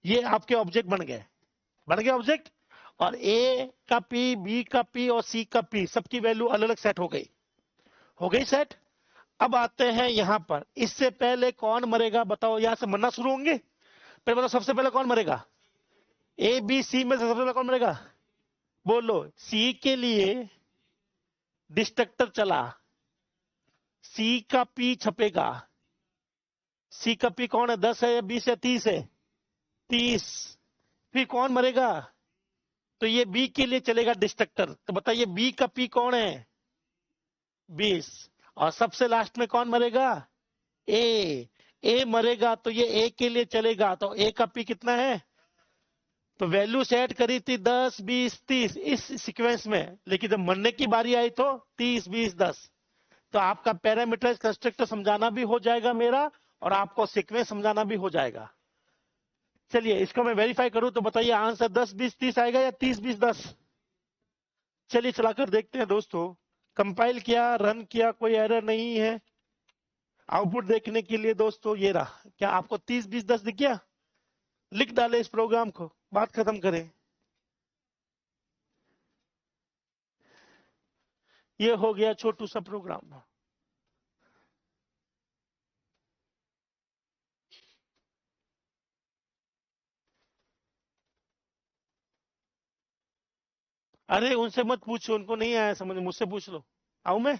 ये आपके ऑब्जेक्ट बन गए। बन गए ऑब्जेक्ट। और ए का पी, बी का पी और सी का पी, सबकी वैल्यू अलग अलग सेट हो गई। हो गई सेट। अब आते हैं यहां पर। इससे पहले कौन मरेगा बताओ? यहां से मरना शुरू होंगे। पहले बताओ, सबसे पहले कौन मरेगा? ए बी सी में से सबसे पहले कौन मरेगा? बोलो, सी के लिए डिस्ट्रक्टर चला, सी का पी छपेगा। सी का पी कौन है? 10 है या 20 है 30 है? 30। फिर कौन मरेगा? तो ये बी के लिए चलेगा डिस्ट्रक्टर। तो बताइए बी का पी कौन है? 20। और सबसे लास्ट में कौन मरेगा? ए। ए मरेगा तो ये ए के लिए चलेगा। तो ए का पी कितना है? तो वैल्यू सेट करी थी 10 20 30 इस सीक्वेंस में, लेकिन जब मरने की बारी आई तो 30 20 10। तो आपका पैरामीटर कंस्ट्रक्टर समझाना भी हो जाएगा मेरा, और आपको सीक्वेंस समझाना भी हो जाएगा। चलिए इसको मैं वेरीफाई करूं तो बताइए आंसर 10 20 30 आएगा या 30 20 10? चलिए चलाकर देखते हैं दोस्तों। कंपाइल किया, रन किया, कोई एरर नहीं है। आउटपुट देखने के लिए दोस्तों ये रहा। क्या आपको 30 20 10 दिख गया? लिख डाले इस प्रोग्राम को, बात खत्म करें। ये हो गया छोटू सा प्रोग्राम। अरे उनसे मत पूछो, उनको नहीं आया समझ, मुझसे पूछ लो। आऊ मैं?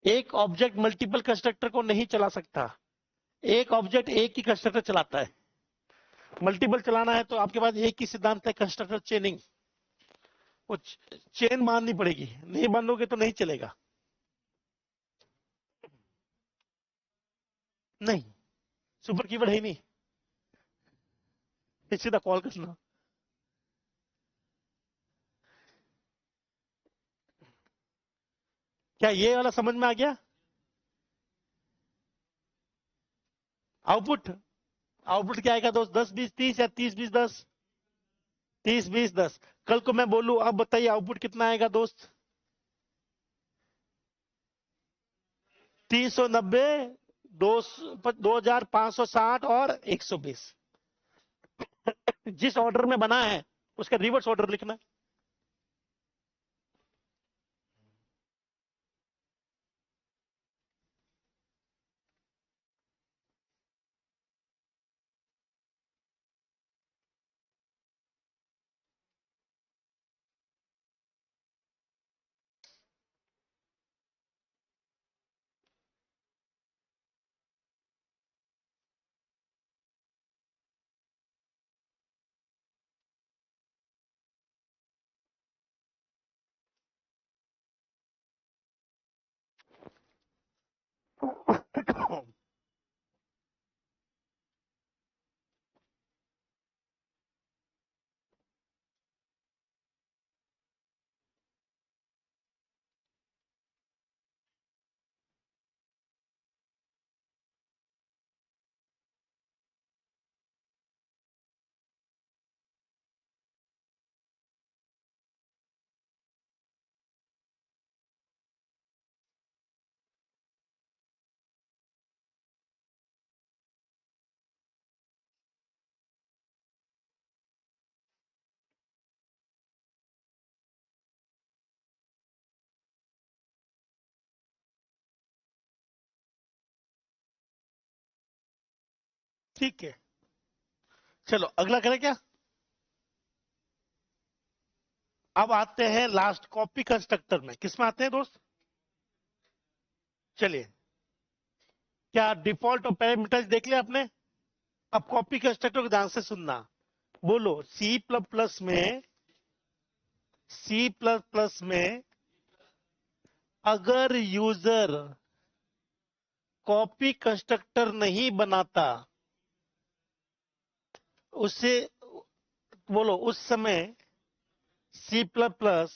एक ऑब्जेक्ट मल्टीपल कंस्ट्रक्टर को नहीं चला सकता, एक ऑब्जेक्ट एक ही कंस्ट्रक्टर चलाता है। मल्टीपल चलाना है तो आपके पास एक ही सिद्धांत है, कंस्ट्रक्टर चेनिंग। वो चेन माननी पड़ेगी, नहीं मानोगे तो नहीं चलेगा। नहीं, सुपर कीवर्ड है ही नहीं, सीधा कॉल करना। क्या ये वाला समझ में आ गया? आउटपुट, आउटपुट क्या आएगा दोस्त? 10 20 30 या 30 20 10? 30 20 10। कल को मैं बोलूं अब बताइए आउटपुट कितना आएगा दोस्त? 390, 2560 और 120। जिस ऑर्डर में बना है उसका रिवर्स ऑर्डर लिखना है। ठीक है, चलो अगला करें क्या? अब आते हैं लास्ट कॉपी कंस्ट्रक्टर में। किसमें आते हैं दोस्त? चलिए, क्या डिफॉल्ट और पैरामीटर्स देख लिया आपने? अब कॉपी कंस्ट्रक्टर को ध्यान से सुनना। बोलो सी प्लस प्लस में, सी प्लस प्लस में अगर यूजर कॉपी कंस्ट्रक्टर नहीं बनाता, उसे बोलो उस समय C plus plus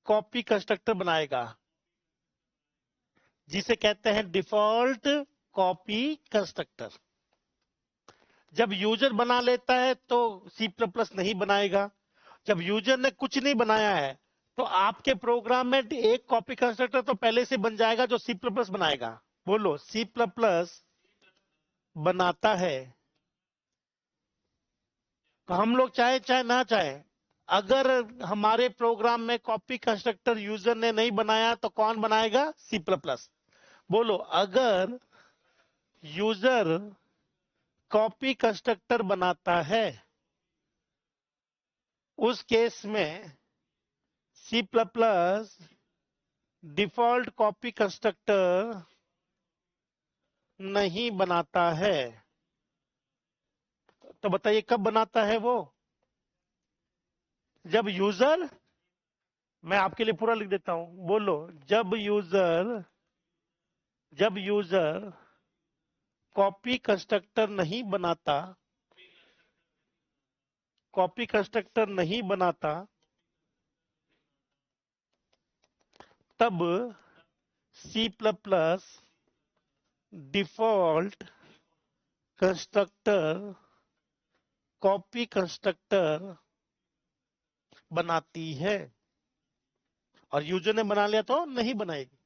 copy constructor बनाएगा, जिसे कहते हैं डिफॉल्ट कॉपी कंस्ट्रक्टर। जब यूजर बना लेता है तो सी प्लस प्लस नहीं बनाएगा। जब यूजर ने कुछ नहीं बनाया है तो आपके प्रोग्राम में एक कॉपी कंस्ट्रक्टर तो पहले से बन जाएगा जो सी प्लस प्लस बनाएगा। बोलो सी प्लस प्लस बनाता है, तो हम लोग चाहे चाहे ना चाहे, अगर हमारे प्रोग्राम में कॉपी कंस्ट्रक्टर यूजर ने नहीं बनाया तो कौन बनाएगा? C plus plus. बोलो अगर यूजर कॉपी कंस्ट्रक्टर बनाता है, उस केस में C plus plus default copy constructor नहीं बनाता है। तो बताइए कब बनाता है वो? जब यूजर, मैं आपके लिए पूरा लिख देता हूं, बोलो जब यूजर कॉपी कंस्ट्रक्टर नहीं बनाता, कॉपी कंस्ट्रक्टर नहीं बनाता, तब C plus plus default constructor copy constructor बनाती है, और यूजर ने बना लिया तो नहीं बनाएगी।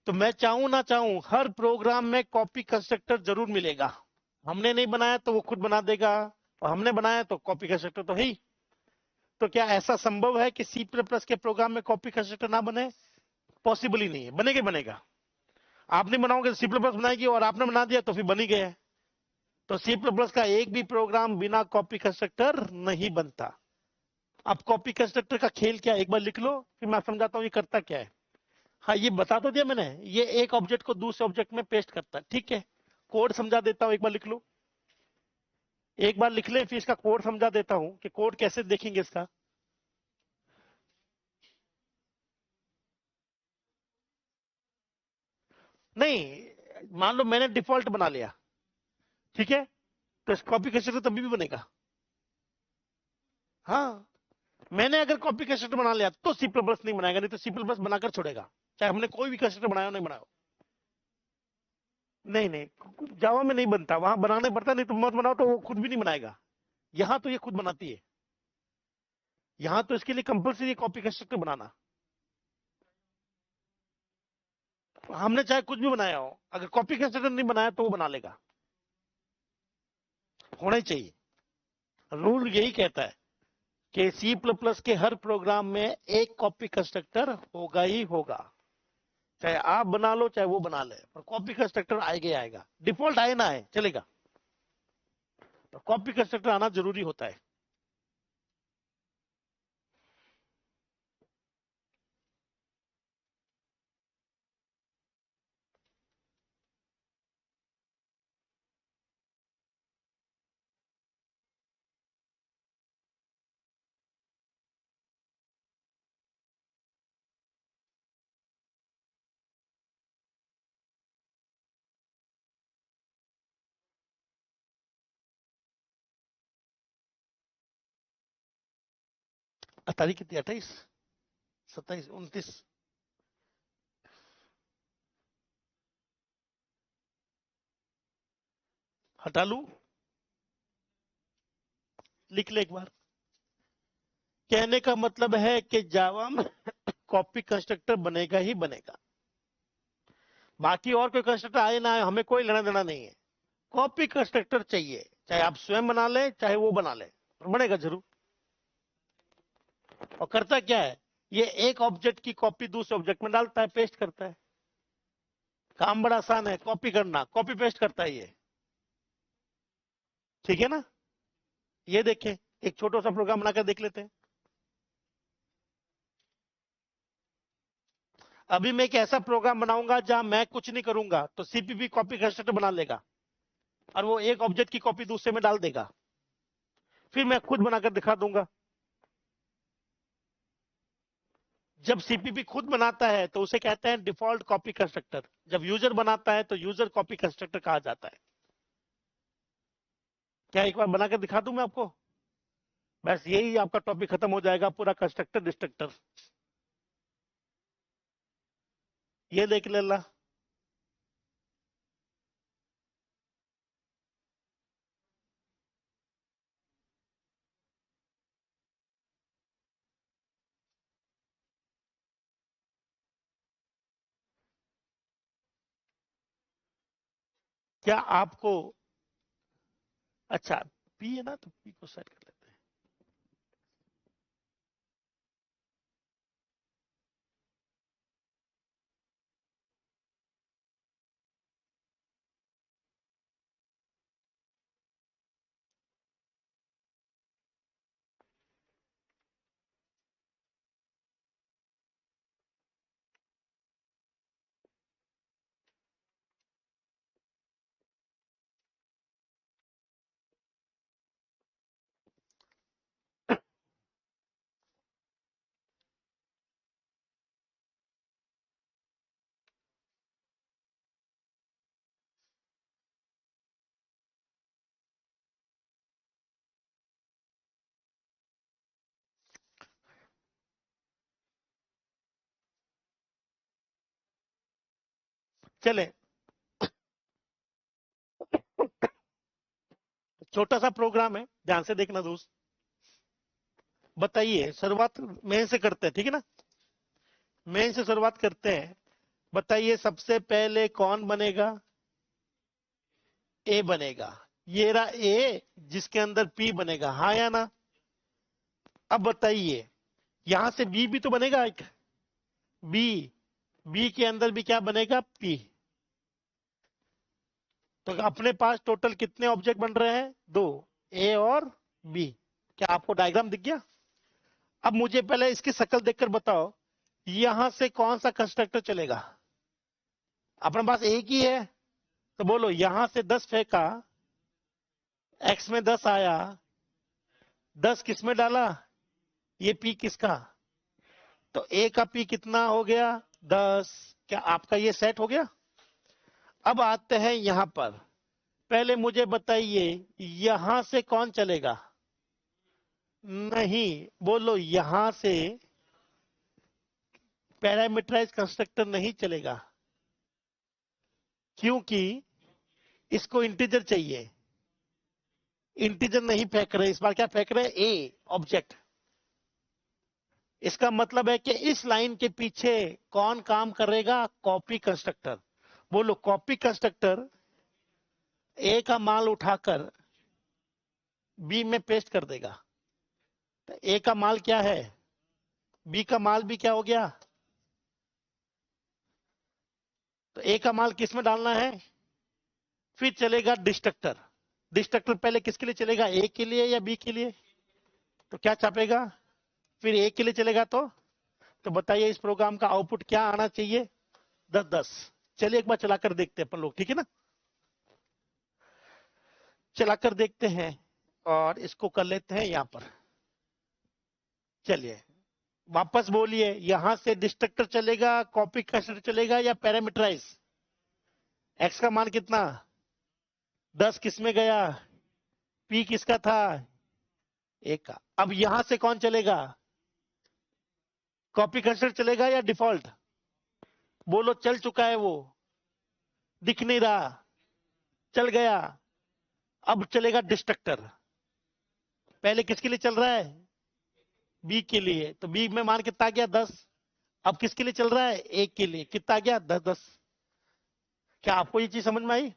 तो मैं चाहूं ना चाहूं हर प्रोग्राम में कॉपी कंस्ट्रक्टर जरूर मिलेगा। हमने नहीं बनाया तो वो खुद बना देगा, और हमने बनाया तो कॉपी कंस्ट्रक्टर तो है ही। तो क्या ऐसा संभव है कि सी प्लस प्लस के प्रोग्राम में कॉपी कंस्ट्रक्टर ना बने? पॉसिबल ही नहीं है, बनेगा बनेगा। आप नहीं बनाओगे तो सी प्लस प्लस बनाएगी, और आपने बना दिया तो फिर बन ही गया। तो सी प्लस प्लस का एक भी प्रोग्राम बिना कॉपी कंस्ट्रक्टर नहीं बनता। अब कॉपी कंस्ट्रक्टर का खेल क्या है एक बार लिख लो, फिर मैं समझाता हूं ये करता क्या है। हाँ ये बता तो दिया मैंने, ये एक ऑब्जेक्ट को दूसरे ऑब्जेक्ट में पेस्ट करता है, ठीक है। कोड समझा देता हूं, एक बार लिख लो, एक बार लिख ले, फिर इसका कोड समझा देता हूं कि कोड कैसे देखेंगे इसका। नहीं, मान लो मैंने डिफॉल्ट बना लिया, ठीक है, तो कॉपी कैसे तो तभी भी बनेगा। हाँ, मैंने अगर कॉपी कंस्ट्रक्टर बना लिया तो सी प्लस प्लस नहीं बनाएगा, नहीं तो सी प्लस प्लस बनाकर छोड़ेगा, चाहे हमने कोई भी कंस्ट्रक्टर बनाया हो नहीं बनाया हो। नहीं नहीं, जावा में नहीं बनता, वहां बनाने पड़ता, नहीं तो मत बनाओ तो वो खुद भी नहीं बनाएगा। यहां तो ये खुद बनाती है, यहां तो इसके लिए कंपलसरी कॉपी कंस्ट्रक्टर बनाना। हमने चाहे कुछ भी बनाया हो, अगर कॉपी कंस्ट्रक्टर नहीं बनाया तो वो बना लेगा, होना ही चाहिए। रूल यही कहता है कि सी प्लस प्लस के हर प्रोग्राम में एक कॉपी कंस्ट्रक्टर होगा ही होगा, चाहे आप बना लो चाहे वो बना ले, पर कॉपी कंस्ट्रक्टर आएगा ही आएगा, डिफॉल्ट आए ना आए चलेगा, तो कॉपी कंस्ट्रक्टर आना जरूरी होता है। तारीख कितनी, 28, 27, 29, हटा लू, लिख ले एक बार। कहने का मतलब है कि जावा में कॉपी कंस्ट्रक्टर बनेगा ही बनेगा, बाकी और कोई कंस्ट्रक्टर आए ना आए हमें कोई लेना देना नहीं है, कॉपी कंस्ट्रक्टर चाहिए, चाहे आप स्वयं बना ले चाहे वो बना ले, पर बनेगा जरूर। और करता क्या है, ये एक ऑब्जेक्ट की कॉपी दूसरे ऑब्जेक्ट में डालता है, पेस्ट करता है, काम बड़ा आसान है, कॉपी करना, कॉपी पेस्ट करता है ये, ठीक है ना। ये देखें, एक छोटा सा प्रोग्राम बनाकर देख लेते हैं। अभी मैं एक ऐसा प्रोग्राम बनाऊंगा जहां मैं कुछ नहीं करूंगा तो सीपीपी कॉपी कंस्ट्रक्टर बना लेगा और वो एक ऑब्जेक्ट की कॉपी दूसरे में डाल देगा, फिर मैं खुद बनाकर दिखा दूंगा। जब सीपीपी खुद बनाता है तो उसे कहते हैं डिफॉल्ट कॉपी कंस्ट्रक्टर, जब यूजर बनाता है तो यूजर कॉपी कंस्ट्रक्टर कहा जाता है। क्या एक बार बनाकर दिखा दूं मैं आपको, बस यही आपका टॉपिक खत्म हो जाएगा, पूरा कंस्ट्रक्टर डिस्ट्रक्टर। ये देख ले ला, क्या आपको, अच्छा पी है ना, तो पी को सेट कर लेते हैं। चले, छोटा सा प्रोग्राम है, ध्यान से देखना दोस्त। बताइए, शुरुआत मेन से करते हैं, ठीक है ना, मेन से शुरुआत करते हैं। बताइए सबसे पहले कौन बनेगा, ए बनेगा, ये रहा ए जिसके अंदर पी बनेगा, हाँ या ना। अब बताइए, यहां से बी भी तो बनेगा एक, बी, बी के अंदर भी क्या बनेगा, पी। तो अपने पास टोटल कितने ऑब्जेक्ट बन रहे हैं, दो, ए और बी। क्या आपको डायग्राम दिख गया। अब मुझे पहले इसकी शक्ल देखकर बताओ, यहां से कौन सा कंस्ट्रक्टर चलेगा? अपने पास एक ही है, तो बोलो यहां से 10 फेंका, एक्स में 10 आया, 10 किस में डाला? ये पी किसका? तो ए का पी कितना हो गया? 10। क्या आपका ये सेट हो गया? अब आते हैं यहां पर। पहले मुझे बताइए यहां से कौन चलेगा? नहीं, बोलो यहां से पैरामीटराइज कंस्ट्रक्टर नहीं चलेगा, क्योंकि इसको इंटीजर चाहिए। इंटीजर नहीं फेंक रहे इस बार, क्या फेंक रहे? ए ऑब्जेक्ट। इसका मतलब है कि इस लाइन के पीछे कौन काम करेगा? Copy constructor. बोलो कॉपी कंस्ट्रक्टर ए का माल उठाकर बी में पेस्ट कर देगा। तो ए का माल क्या है? बी का माल भी क्या हो गया? तो ए का माल किस में डालना है? फिर चलेगा डिस्ट्रक्टर। डिस्ट्रक्टर पहले किसके लिए चलेगा? ए के लिए या बी के लिए? तो क्या छापेगा? फिर ए के लिए चलेगा। तो बताइए इस प्रोग्राम का आउटपुट क्या आना चाहिए? 10 10। चलिए एक बार चलाकर देखते हैं अपन लोग, ठीक है ना? चलाकर देखते हैं और इसको कर लेते हैं यहां पर। चलिए वापस बोलिए, यहां से डिस्ट्रक्टर चलेगा, कॉपी कंस्ट्रक्टर चलेगा या पैरामीटराइज? एक्स का मान कितना? 10 किस में गया? पी किसका था? एक का। अब यहां से कौन चलेगा? कॉपी कंस्ट्रक्टर चलेगा या डिफॉल्ट? बोलो चल चुका है वो, दिख नहीं रहा, चल गया। अब चलेगा डिस्ट्रक्टर। पहले किसके लिए चल रहा है? बी के लिए। तो बी में मान कितना गया? 10। अब किसके लिए चल रहा है? एक के लिए। कितना गया? 10 10। क्या आपको ये चीज समझ में आई?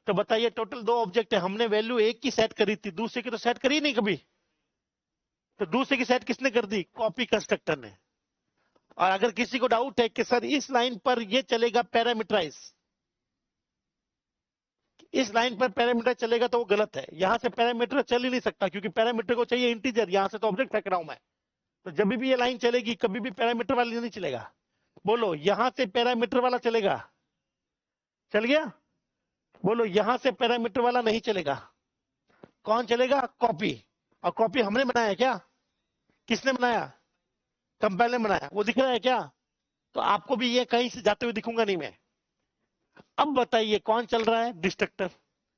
तो बताइए टोटल 2 ऑब्जेक्ट है, हमने वैल्यू एक की सेट करी थी, दूसरे की तो सेट करी नहीं कभी। तो दूसरे की सेट किसने कर दी? कॉपी कंस्ट्रक्टर ने। और अगर किसी को डाउट है कि सर इस लाइन पर ये चलेगा पैरामीटराइज, इस लाइन पर पैरामीटर चलेगा, तो वो गलत है। यहां से पैरामीटर चल ही नहीं सकता, क्योंकि पैरामीटर को चाहिए इंटीजर, यहां से तो ऑब्जेक्ट फेंक रहा हूं मैं। तो जब भी ये लाइन चलेगी कभी भी पैरामीटर वाली नहीं चलेगा। बोलो यहां से पैरामीटर वाला चलेगा? चल गया? बोलो यहां से पैरामीटर वाला नहीं चलेगा। कौन चलेगा? कॉपी। और कॉपी हमने बनाया क्या? किसने बनाया? कंपाइलर ने बनाया। वो दिख रहा है क्या? तो आपको भी ये कहीं से जाते हुए दिखूंगा नहीं मैं। अब बताइए कौन चल रहा है? डिस्ट्रक्टर।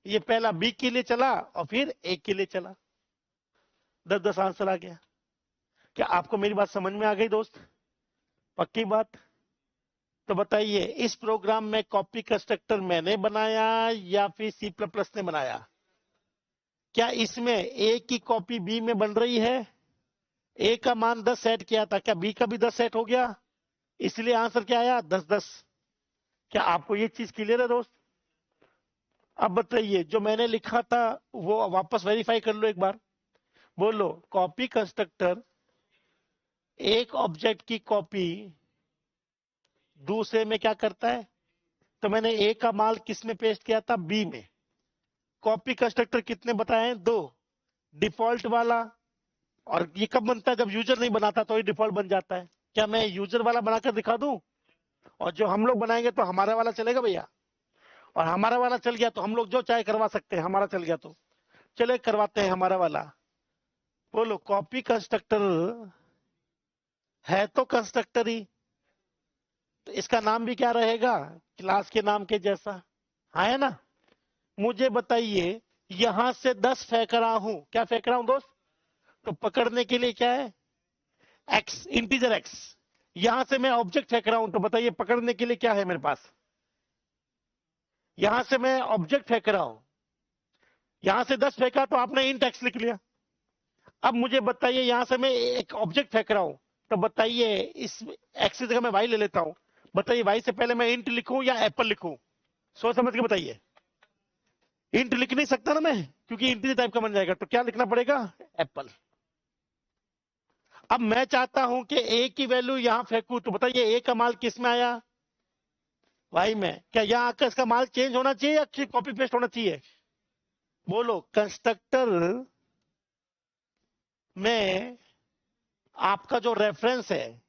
ये पहला बी के लिए चला और फिर ए के लिए चला। 10 10 आंसर आ गया। क्या आपको मेरी बात समझ में आ गई दोस्त? पक्की बात? तो बताइए इस प्रोग्राम में कॉपी कंस्ट्रक्टर मैंने बनाया या फिर सी प्लस प्लस ने बनाया? क्या इसमें ए की कॉपी बी में बन रही है? ए का मान 10 सेट किया था, क्या बी का भी 10 सेट हो गया? इसलिए आंसर क्या आया? 10 10। क्या आपको ये चीज क्लियर है दोस्त? अब बताइए जो मैंने लिखा था वो वापस वेरीफाई कर लो एक बार। बोलो कॉपी कंस्ट्रक्टर एक ऑब्जेक्ट की कॉपी दूसरे में क्या करता है? तो मैंने ए का माल किस में पेस्ट किया था? बी में। कॉपी कंस्ट्रक्टर कितने बताए हैं? 2। डिफॉल्ट वाला। और ये कब बनता है? जब यूजर नहीं बनाता तो ये डिफॉल्ट बन जाता है। क्या मैं यूजर वाला बनाकर दिखा दूं? और जो हम लोग बनाएंगे तो हमारा वाला चलेगा भैया। और हमारा वाला चल गया तो हम लोग जो चाहे करवा सकते हैं, हमारा चल गया तो। चले करवाते हैं हमारा वाला। बोलो कॉपी कंस्ट्रक्टर है तो कंस्ट्रक्टर ही, तो इसका नाम भी क्या रहेगा? क्लास के नाम के जैसा। हाँ है ना? मुझे बताइए यहां से 10 फेंक रहा हूं, क्या फेंक रहा हूं दोस्त? तो पकड़ने के लिए क्या है? X, integer x. यहां से मैं ऑब्जेक्ट फेंक रहा हूं, तो बताइए पकड़ने के लिए क्या है मेरे पास? यहां से मैं ऑब्जेक्ट फेंक रहा हूं, यहां से 10 फेंका तो आपने इंट एक्स लिख लिया। अब मुझे बताइए यहां से मैं एक ऑब्जेक्ट फेंक रहा हूं, तो बताइए इस एक्स की जगह मैं वाई ले लेता हूं। बताइए वाई से पहले मैं इंट लिखूं या एप्पल लिखूं? सोच समझ के बताइए। इंट लिख नहीं सकता ना मैं, क्योंकि इंटीजर टाइप का बन जाएगा। तो क्या लिखना पड़ेगा? एप्पल। अब मैं चाहता हूं कि ए की वैल्यू यहां फेंकू, तो बताइए ए का माल किस में आया? वाई में। क्या यहां आकर इसका माल चेंज होना चाहिए या कॉपी पेस्ट होना चाहिए? बोलो कंस्ट्रक्टर में आपका जो रेफरेंस है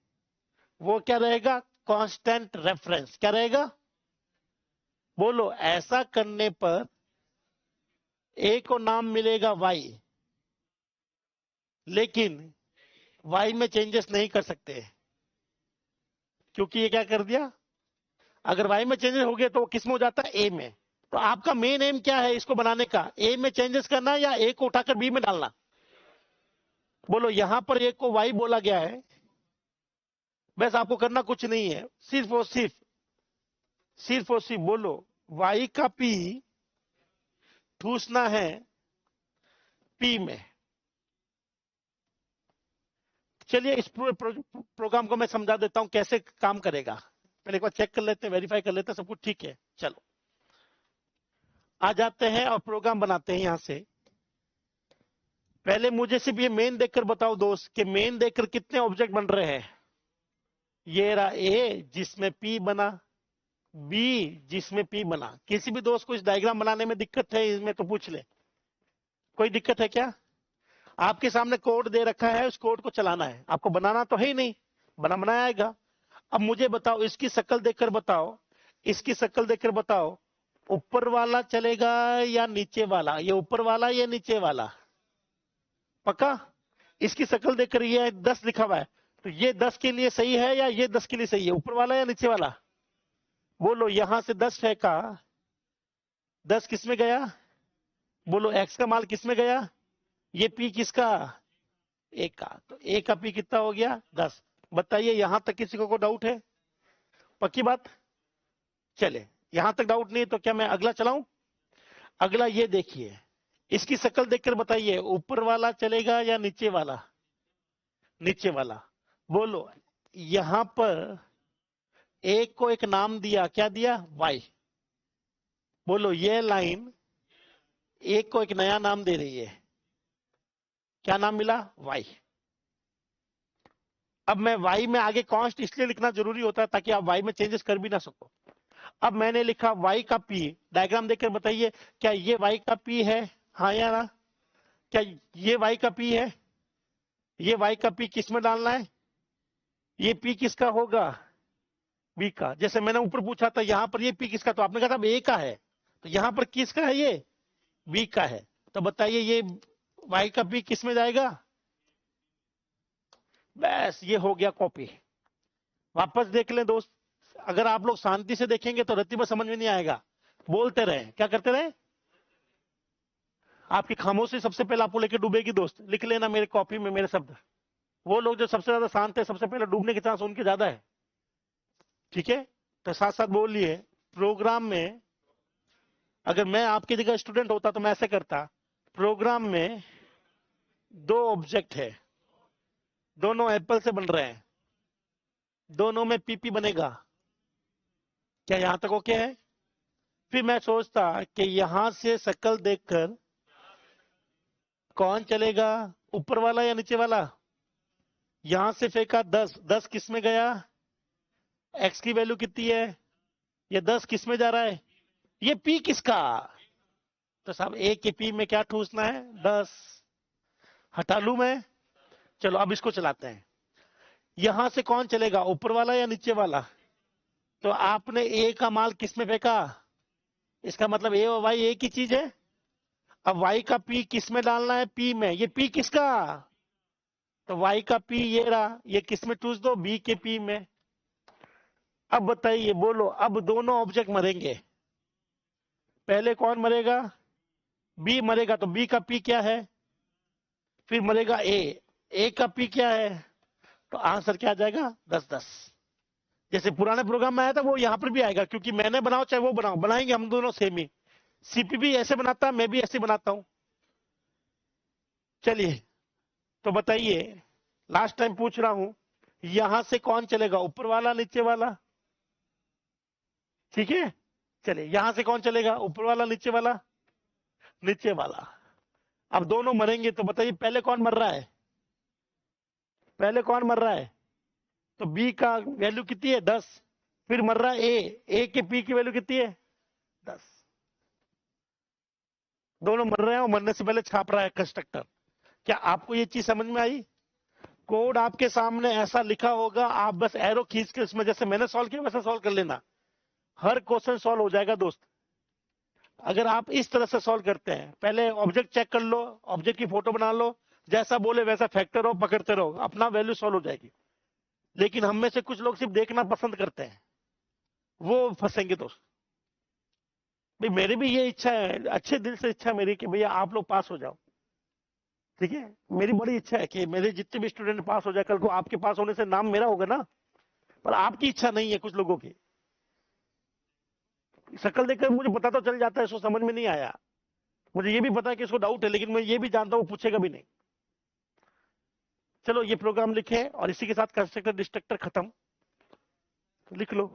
वो क्या रहेगा? Constant reference. क्या रहेगा? बोलो। ऐसा करने पर ए को नाम मिलेगा वाई, लेकिन वाई में चेंजेस नहीं कर सकते, क्योंकि ये क्या कर दिया, अगर वाई में चेंजेस हो गए तो वो किस में हो जाता है? ए में। तो आपका मेन एम क्या है इसको बनाने का? ए में चेंजेस करना या ए को उठाकर बी में डालना? बोलो। यहां पर ए को वाई बोला गया है, बस आपको करना कुछ नहीं है, सिर्फ और सिर्फ बोलो वाई का पी ठूसना है पी में। चलिए इस प्रोग्राम को मैं समझा देता हूं कैसे काम करेगा। पहले एक बार चेक कर लेते हैं, वेरीफाई कर लेते हैं सब कुछ ठीक है। चलो आ जाते हैं और प्रोग्राम बनाते हैं। यहां से पहले मुझे सिर्फ ये मेन देखकर बताओ दोस्त कि मेन देखकर कितने ऑब्जेक्ट बन रहे हैं। ये रहा ए जिसमें पी बना, बी जिसमें पी बना। किसी भी दोस्त को इस डायग्राम बनाने में दिक्कत है इसमें तो पूछ ले, कोई दिक्कत है क्या? आपके सामने कोड दे रखा है, उस कोड को चलाना है, आपको बनाना तो है ही नहीं, बनाया आएगा। अब मुझे बताओ, इसकी शक्ल देखकर बताओ, इसकी शक्ल देखकर बताओ, ऊपर वाला चलेगा या नीचे वाला? ये ऊपर वाला या नीचे वाला? पक्का? इसकी शक्ल देखकर ये 10 लिखा हुआ है, तो ये 10 के लिए सही है या ये 10 के लिए सही है? ऊपर वाला या नीचे वाला? बोलो। यहां से 10 फेंका, 10 किस में गया? बोलो। एक्स का मान किस में गया? ये पी किसका? ए का। तो ए का पी कितना हो गया? 10। बताइए यहां तक किसी को डाउट है? पक्की बात? चले, यहां तक डाउट नहीं है तो क्या मैं अगला चलाऊं? अगला ये देखिए, इसकी शक्ल देखकर बताइए ऊपर वाला चलेगा या नीचे वाला? नीचे वाला। बोलो। यहां पर ए को एक नाम दिया, क्या दिया? वाई। बोलो। ये लाइन ए को एक नया नाम दे रही है, क्या नाम मिला? वाई। अब मैं वाई में आगे कॉन्स्ट इसलिए लिखना जरूरी होता है ताकि आप वाई में चेंजेस कर भी ना सको। अब मैंने लिखा वाई का पी, डायग्राम देखकर बताइए क्या ये वाई का पी है? हाँ या ना? क्या ये वाई का पी है? ये वाई का पी किस में डालना है? ये पी किसका होगा? बी का। जैसे मैंने ऊपर पूछा था यहां पर ये पी किसका, तो आपने कहा था ए का है, तो यहां पर किसका है? ये बी का है। तो बताइए ये वाई का पी किस में जाएगा? बस ये हो गया कॉपी। वापस देख लें दोस्त, अगर आप लोग शांति से देखेंगे तो रत्ती में समझ में नहीं आएगा, बोलते रहे। क्या करते रहे? आपकी खामोशी सबसे पहले आपको लेकर डूबेगी दोस्त। लिख लेना मेरे कॉपी में मेरे शब्द। वो लोग जो सबसे ज्यादा शांत है, सबसे पहले डूबने के चांस उनके ज्यादा है। ठीक है? तो साथ साथ बोलिए। प्रोग्राम में अगर मैं आपकी जगह स्टूडेंट होता तो मैं ऐसे करता। प्रोग्राम में 2 ऑब्जेक्ट है, दोनों एप्पल से बन रहे हैं, दोनों में पीपी बनेगा। क्या यहां तक ओके है? फिर मैं सोचता कि यहां से शक्ल देखकर कौन चलेगा, ऊपर वाला या नीचे वाला? यहां से फेंका 10, 10 किस में गया? एक्स की वैल्यू कितनी है? ये 10 किस में जा रहा है? ये पी किसका? तो साहब ए के पी में क्या ठूसना है? 10। हटा लू मैं? चलो अब इसको चलाते हैं। यहां से कौन चलेगा, ऊपर वाला या नीचे वाला? तो आपने ए का माल किस में फेंका? इसका मतलब ए और वाई एक ही चीज है। अब वाई का पी किस में डालना है? पी में। ये पी किसका? तो वाई का पी ये रहा, ये किस में ठूस दो? बी के पी में। अब बताइए, बोलो। अब दोनों ऑब्जेक्ट मरेंगे। पहले कौन मरेगा? बी मरेगा। तो बी का पी क्या है? फिर मरेगा ए, ए का पी क्या है? तो आंसर क्या आ जाएगा? 10 10। जैसे पुराने प्रोग्राम में आया था वो यहां पर भी आएगा, क्योंकि मैंने बनाओ चाहे वो बनाओ, बनाएंगे हम दोनों सेम ही। सीपी भी ऐसे बनाता है, मैं भी ऐसे बनाता हूं। चलिए तो बताइए, लास्ट टाइम पूछ रहा हूं, यहां से कौन चलेगा, ऊपर वाला नीचे वाला? ठीक है, चलिए यहां से कौन चलेगा, ऊपर वाला नीचे वाला? नीचे वाला। अब दोनों मरेंगे, तो बताइए पहले कौन मर रहा है? पहले कौन मर रहा है? तो बी का वैल्यू कितनी है? 10। फिर मर रहा है ए के पी की वैल्यू कितनी है? 10। दोनों मर रहे हैं और मरने से पहले छाप रहा है कंस्ट्रक्टर। क्या आपको ये चीज समझ में आई? कोड आपके सामने ऐसा लिखा होगा, आप बस एरो खींच के उसमें जैसे मैंने सॉल्व किया वैसा सॉल्व कर लेना, हर क्वेश्चन सॉल्व हो जाएगा दोस्त। अगर आप इस तरह से सॉल्व करते हैं, पहले ऑब्जेक्ट चेक कर लो, ऑब्जेक्ट की फोटो बना लो, जैसा बोले वैसा फेंकते रहो, पकड़ते रहो, अपना वैल्यू सॉल्व हो जाएगी। लेकिन हम में से कुछ लोग सिर्फ देखना पसंद करते हैं, वो फंसेंगे दोस्त। भाई मेरी भी ये इच्छा है, अच्छे दिल से इच्छा मेरी कि भैया आप लोग पास हो जाओ, ठीक है। मेरी बड़ी इच्छा है कि मेरे जितने भी स्टूडेंट पास हो जाए, कल को आपके पास होने से नाम मेरा होगा ना, पर आपकी इच्छा नहीं है कुछ लोगों की। शक्ल देखकर मुझे पता तो चल जाता है, इसको समझ में नहीं आया, मुझे ये भी पता है कि इसको डाउट है, लेकिन मैं ये भी जानता हूं पूछेगा भी नहीं। चलो ये प्रोग्राम लिखे और इसी के साथ कंस्ट्रक्टर डिस्ट्रक्टर खत्म, तो लिख लो।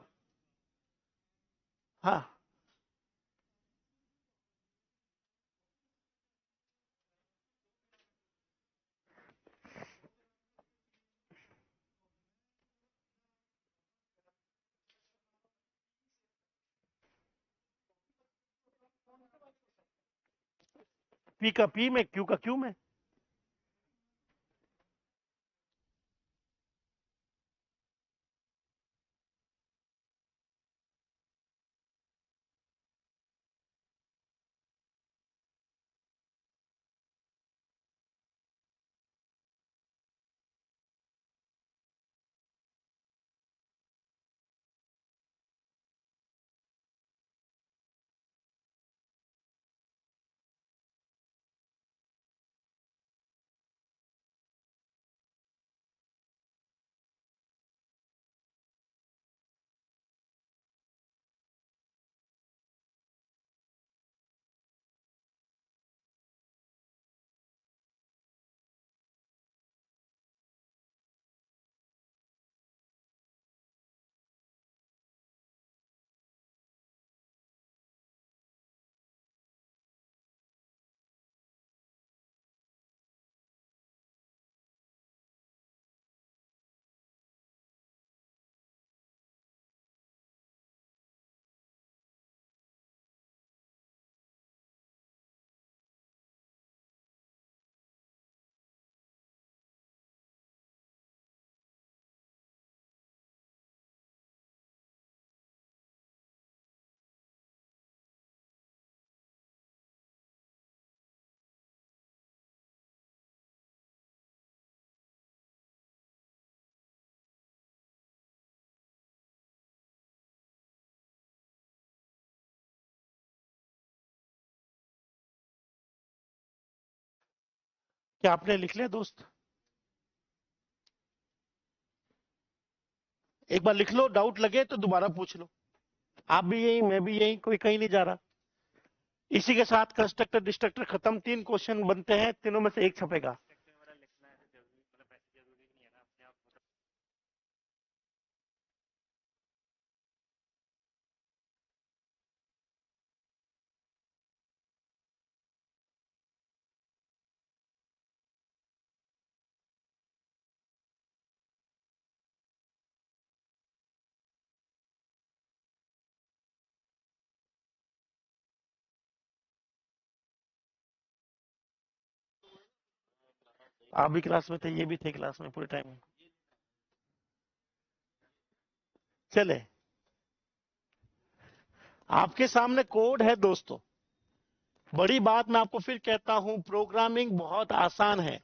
हाँ पी का पी में, क्यू का क्यू में। क्या आपने लिख लिया दोस्त? एक बार लिख लो, डाउट लगे तो दोबारा पूछ लो। आप भी यही, मैं भी यही, कोई कहीं नहीं जा रहा। इसी के साथ कंस्ट्रक्टर डिस्ट्रक्टर खत्म। 3 क्वेश्चन बनते हैं, तीनों में से एक छपेगा। आप भी क्लास में थे, ये भी थे क्लास में पूरे टाइम। चले, आपके सामने कोड है दोस्तों। बड़ी बात मैं आपको फिर कहता हूं, प्रोग्रामिंग बहुत आसान है।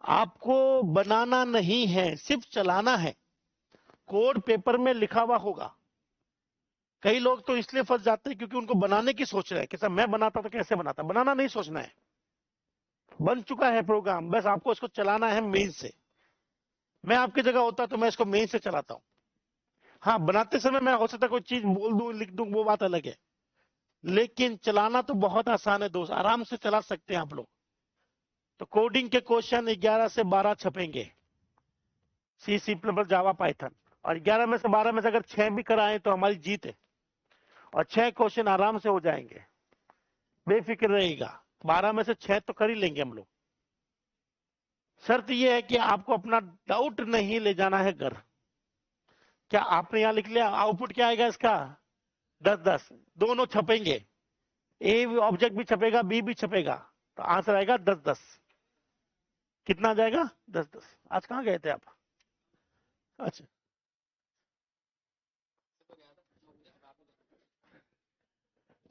आपको बनाना नहीं है, सिर्फ चलाना है। कोड पेपर में लिखा हुआ होगा। कई लोग तो इसलिए फंस जाते हैं क्योंकि उनको बनाने की सोच रहे हैं कि सर मैं बनाता तो कैसे बनाता। बनाना नहीं सोचना है, बन चुका है प्रोग्राम, बस आपको इसको चलाना है मेन से। मैं आपकी जगह होता तो मैं इसको मेन से चलाता हूं। हाँ, बनाते समय मैं हो सकता कोई चीज बोल दूं, लिख दूं, वो बात अलग है, लेकिन चलाना तो बहुत आसान है दोस्त, आराम से चला सकते हैं आप लोग। तो कोडिंग के क्वेश्चन 11 से 12 छपेंगे, सी सी प्लस जावा पाइथन। और 11 में से 12 में से अगर 6 भी कराएं तो हमारी जीत है, और 6 क्वेश्चन आराम से हो जाएंगे, बेफिक्र रहेगा। 12 में से 6 तो कर ही लेंगे हम लोग। शर्त यह है कि आपको अपना डाउट नहीं ले जाना है घर। क्या आपने यहां लिख लिया? आउटपुट क्या आएगा इसका? 10-10 दोनों छपेंगे, ए ऑब्जेक्ट भी छपेगा, बी भी छपेगा, तो आंसर आएगा 10-10। कितना आ जाएगा? 10-10। आज कहाँ गए थे आप? अच्छा,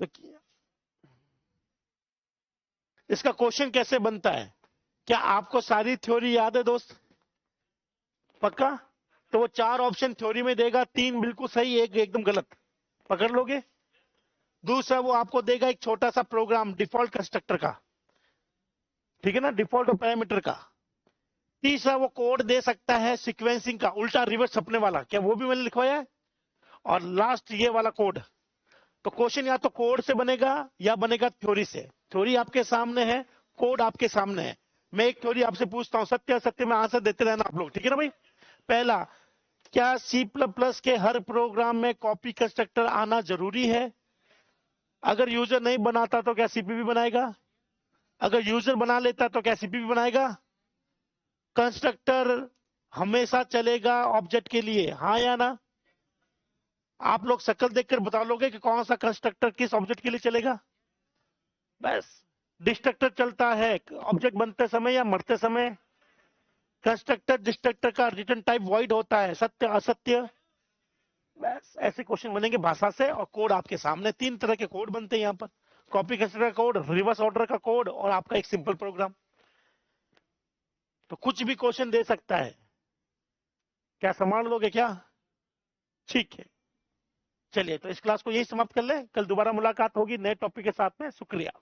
तो इसका क्वेश्चन कैसे बनता है? क्या आपको सारी थ्योरी याद है दोस्त? पक्का? तो वो 4 ऑप्शन थ्योरी में देगा, 3 बिल्कुल सही, एक एकदम गलत। पकड़ लोगे? दूसरा वो आपको देगा एक छोटा सा प्रोग्राम डिफॉल्ट कंस्ट्रक्टर का, ठीक है ना, डिफॉल्ट पैरामीटर का। तीसरा वो कोड दे सकता है सीक्वेंसिंग का, उल्टा रिवर्स छपने वाला, क्या वो भी मैंने लिखवाया है? और लास्ट ये वाला कोड। तो क्वेश्चन या तो कोड से बनेगा या बनेगा थ्योरी से। थ्योरी आपके सामने है, कोड आपके सामने है। मैं एक थ्योरी आपसे पूछता हूं, सत्य सत्य में आंसर देते रहना आप लोग, ठीक है ना भाई? पहला, क्या C++ के हर प्रोग्राम में कॉपी कंस्ट्रक्टर आना जरूरी है? अगर यूजर नहीं बनाता तो क्या सीपीपी बनाएगा? अगर यूजर बना लेता तो क्या सीपीपी बनाएगा? कंस्ट्रक्टर हमेशा चलेगा ऑब्जेक्ट के लिए, हाँ या ना? आप लोग शक्ल देखकर बता लोगे कि कौन सा कंस्ट्रक्टर किस ऑब्जेक्ट के लिए चलेगा? बस। डिस्ट्रक्टर चलता है ऑब्जेक्ट बनते समय या मरते समय। कंस्ट्रक्टर डिस्ट्रक्टर का रिटर्न टाइप वॉइड होता है, सत्य असत्य। बस ऐसे क्वेश्चन बनेंगे भाषा से, और कोड आपके सामने। 3 तरह के कोड बनते हैं यहाँ पर, कॉपी कंस्ट्रक्टर का कोड, रिवर्स ऑर्डर का कोड, और आपका एक सिंपल प्रोग्राम। तो कुछ भी क्वेश्चन दे सकता है, क्या संभाल लोगे क्या? ठीक है, चलिए तो इस क्लास को यही समाप्त कर ले, कल दोबारा मुलाकात होगी नए टॉपिक के साथ में। शुक्रिया।